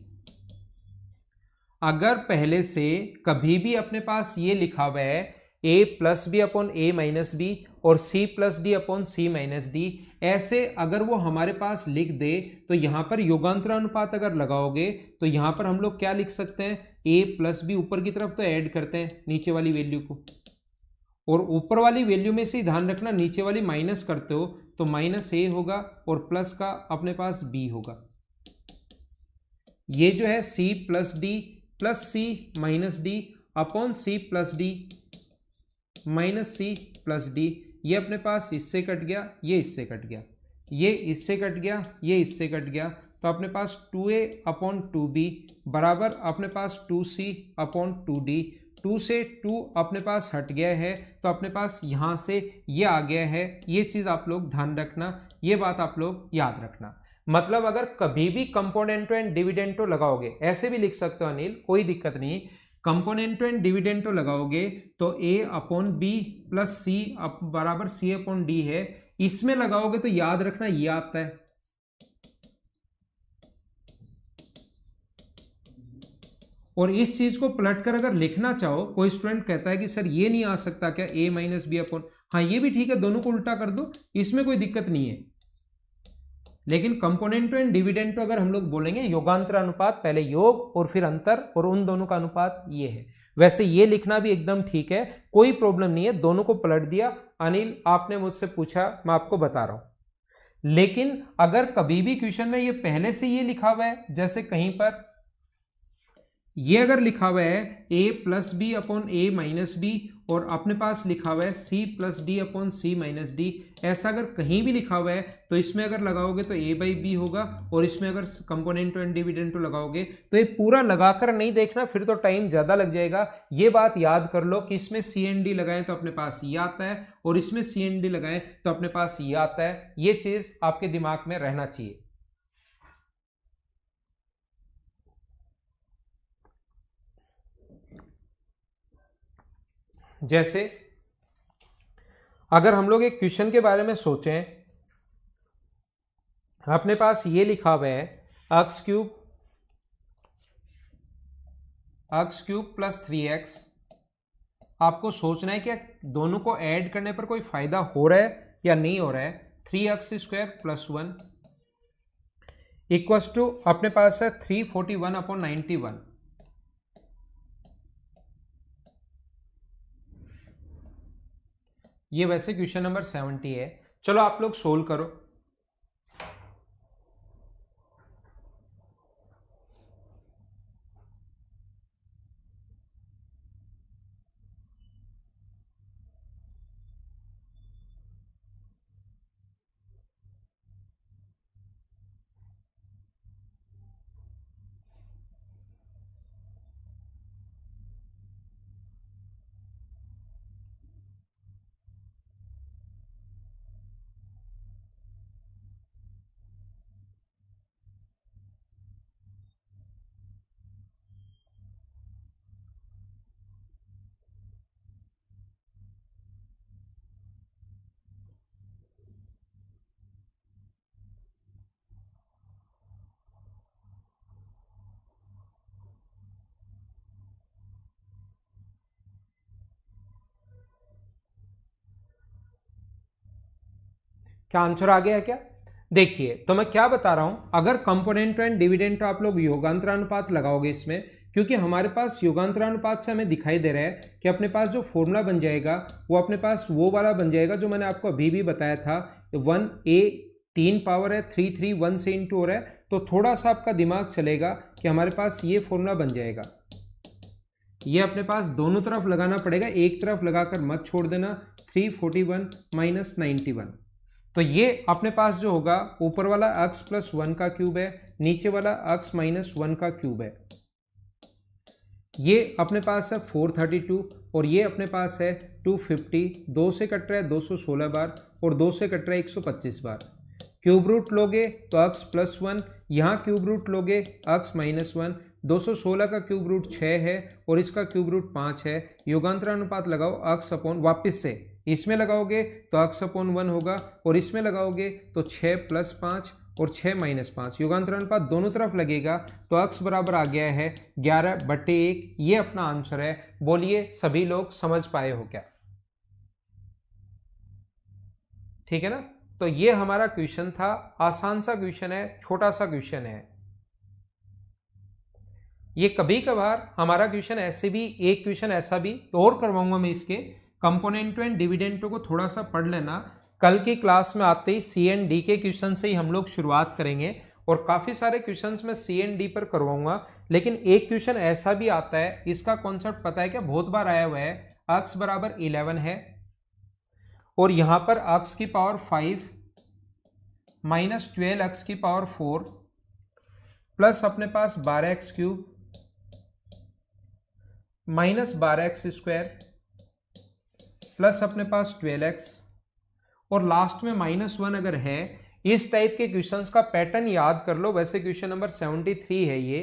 अगर पहले से कभी भी अपने पास ये लिखा हुआ है a plus B upon A minus B और c plus D upon C minus D, ऐसे अगर वो हमारे पास लिख दे, तो यहां पर योगांतरानुपात अगर लगाओगे तो यहां पर हम लोग क्या लिख सकते हैं, a प्लस बी ऊपर की तरफ तो ऐड करते हैं नीचे वाली वैल्यू को, और ऊपर वाली वैल्यू में से ध्यान रखना नीचे वाली माइनस करते हो तो माइनस a होगा और प्लस का अपने पास b होगा। ये जो है c plus d plus c minus D upon सी प्लस डी माइनस सी प्लस डी, ये अपने पास इससे कट गया, ये इससे कट गया, ये इससे कट गया, ये इससे कट गया, तो अपने पास 2a अपॉन 2b बराबर अपने पास 2c अपॉन 2d। 2 से 2 अपने पास हट गया है, तो अपने पास यहां से ये आ गया है। ये चीज आप लोग ध्यान रखना, ये बात आप लोग याद रखना। मतलब अगर कभी भी कंपोनेंटो एंड डिविडेंटो लगाओगे, ऐसे भी लिख सकते हो अनिल, कोई दिक्कत नहीं, कंपोनेंटो एंड डिविडेंटो लगाओगे तो a upon B plus C बराबर सी अपॉन डी है। इसमें लगाओगे तो याद रखना ये आता है, और इस चीज को पलट कर अगर लिखना चाहो, कोई स्टूडेंट कहता है कि सर ये नहीं आ सकता क्या, a माइनस बी अपॉन, हाँ ये भी ठीक है, दोनों को उल्टा कर दो, इसमें कोई दिक्कत नहीं है। लेकिन कंपोनेंटो एंड डिविडेंटो अगर हम लोग बोलेंगे योगांतर अनुपात, पहले योग और फिर अंतर और उन दोनों का अनुपात ये है। वैसे ये लिखना भी एकदम ठीक है, कोई प्रॉब्लम नहीं है, दोनों को पलट दिया। अनिल आपने मुझसे पूछा, मैं आपको बता रहा हूं। लेकिन अगर कभी भी क्वेश्चन में ये पहले से ये लिखा हुआ है, जैसे कहीं पर ये अगर लिखा हुआ है a plus B upon A minus B, और अपने पास लिखा हुआ है c plus D upon C minus D, ऐसा अगर कहीं भी लिखा हुआ है तो इसमें अगर लगाओगे तो a बाई बी होगा, और इसमें अगर कंपोनेंटो एंड डिविडेंटो लगाओगे तो ये पूरा लगाकर नहीं देखना, फिर तो टाइम ज्यादा लग जाएगा। ये बात याद कर लो कि इसमें सी एंड डी लगाएं तो अपने पास ये आता है, और इसमें सी एंड डी लगाएं तो अपने पास ये आता है। ये चीज आपके दिमाग में रहना चाहिए। जैसे अगर हम लोग एक क्वेश्चन के बारे में सोचें, अपने पास ये लिखा हुआ है एक्स क्यूब प्लस 3x, आपको सोचना है कि दोनों को ऐड करने पर कोई फायदा हो रहा है या नहीं हो रहा है। 3x square plus 1 equals to अपने पास है 341 अपॉन 91। ये वैसे क्वेश्चन नंबर 70 है। चलो आप लोग सोल्व करो। क्या आंसर आ गया है क्या? देखिए, तो मैं क्या बता रहा हूं, अगर कंपोनेंट एंड डिविडेंट आप लोग योगांतरानुपात लगाओगे इसमें, क्योंकि हमारे पास योगांतरानुपात से हमें दिखाई दे रहा है कि अपने पास जो फॉर्मूला बन जाएगा वो अपने पास वो वाला बन जाएगा जो मैंने आपको अभी भी बताया था। 1a 3 पावर है 331 से इंटू हो रहा है, तो थोड़ा सा आपका दिमाग चलेगा कि हमारे पास ये फॉर्मूला बन जाएगा। ये अपने पास दोनों तरफ लगाना पड़ेगा, एक तरफ लगाकर मत छोड़ देना। 341 माइनस 91, तो ये अपने पास जो होगा ऊपर वाला x प्लस 1 का क्यूब है, नीचे वाला x माइनस 1 का क्यूब है। ये अपने पास है 432 और ये अपने पास है 250। 2 से कट रहा है 216 बार और 2 से कट रहा है 125 बार। क्यूब रूट लोगे तो x प्लस 1, यहाँ क्यूब रूट लोगे x माइनस 1। 216 का क्यूब रूट 6 है और इसका क्यूब रूट 5 है। योगांतरानुपात लगाओ x अपॉन, वापिस से इसमें लगाओगे तो x अपॉन 1 होगा और इसमें लगाओगे तो 6 प्लस 5 और 6 माइनस 5। योगांतरानुपात दोनों तरफ लगेगा तो x बराबर आ गया है 11/1। ये अपना आंसर है। बोलिए सभी लोग समझ पाए हो क्या? ठीक है ना? तो ये हमारा क्वेश्चन था, आसान सा क्वेश्चन है, छोटा सा क्वेश्चन है। ये कभी कभार हमारा क्वेश्चन ऐसे भी, एक क्वेश्चन ऐसा भी और करवाऊंगा मैं इसके, कंपोनेंटो एंड डिविडेंटो को थोड़ा सा पढ़ लेना। कल की क्लास में आते ही सी एंड डी के क्वेश्चन से ही हम लोग शुरुआत करेंगे और काफी सारे क्वेश्चंस में सी एंड डी पर करवाऊंगा। लेकिन एक क्वेश्चन ऐसा भी आता है, इसका कॉन्सेप्ट पता है क्या? बहुत बार आया हुआ है। x बराबर 11 है और यहां पर x की पावर 5 माइनस 12x की पावर 4 प्लस अपने पास 12x cube minus 12x square plus अपने पास 12x और लास्ट में -1 अगर है। इस टाइप के क्वेश्चंस का पैटर्न याद कर लो। वैसे क्वेश्चन नंबर 73 है ये।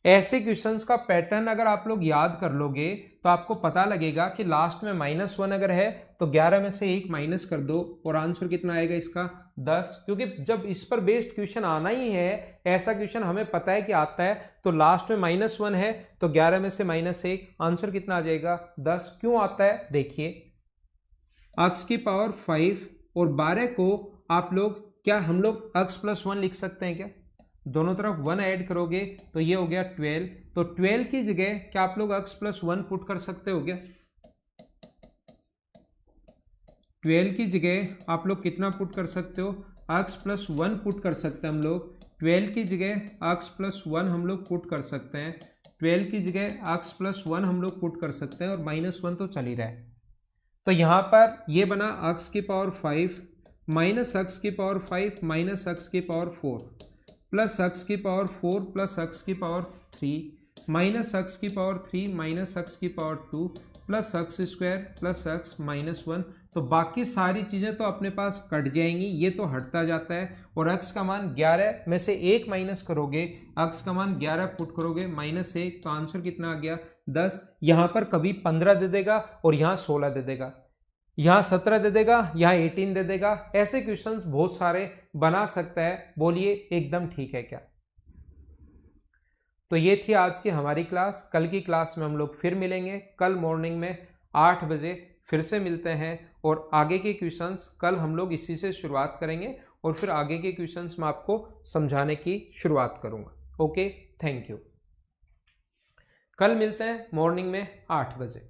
ऐसे क्वेश्चंस का पैटर्न अगर आप लोग याद कर लोगे तो आपको पता लगेगा कि लास्ट में -1 अगर है तो 11 में से 1 माइनस कर दो और आंसर कितना आएगा इसका 10। क्योंकि जब इस पर बेस्ड क्वेश्चन आना ही है, ऐसा क्वेश्चन हमें पता है कि आता है, तो लास्ट में -1 है तो 11 में से -1 आंसर कितना आ जाएगा 10। क्यों आता है देखिए, x की पावर 5 और 12 को आप लोग क्या हम लोग x + 1 लिख सकते हैं क्या? दोनों तरफ 1 ऐड करोगे तो ये हो गया 12। तो 12 की जगह क्या आप लोग x + 1 पुट कर सकते हो क्या? 12 की जगह आप लोग कितना पुट कर सकते हो? x + 1 पुट कर सकते हैं हम लोग। 12 की जगह x + 1 हम लोग पुट कर सकते हैं। 12 की जगह x + 1 हम लोग पुट कर सकते हैं और -1 तो चल ही रहा है। तो यहाँ पर ये बना x की पावर 5 माइनस x की पावर 5 माइनस x की पावर 4 प्लस x की पावर 4 प्लस x की पावर 3 माइनस x की पावर 3 माइनस x की power 2 plus x² plus x -1। तो बाकी सारी चीज़ें तो अपने पास कट जाएंगी, ये तो हटता जाता है। और x का मान 11 में से 1 माइनस करोगे, x का मान 11 पुट करोगे -1 तो आंसर कितना आ गया 10। यहाँ पर कभी 15 दे देगा और यहाँ 16 दे देगा, यहाँ 17 दे देगा, यहाँ 18 दे देगा। ऐसे क्वेश्चंस बहुत सारे बना सकता है। बोलिए एकदम ठीक है क्या? तो ये थी आज की हमारी क्लास। कल की क्लास में हम लोग फिर मिलेंगे। कल मॉर्निंग में 8 बजे फिर से मिलते हैं और आगे के क्वेश्चंस कल हम लोग इसी से शुरुआत करेंगे और फिर आगे के क्वेश्चंस मैं आपको समझाने की शुरुआत करूंगा। Okay, thank you. कल मिलते हैं मॉर्निंग में 8 बजे।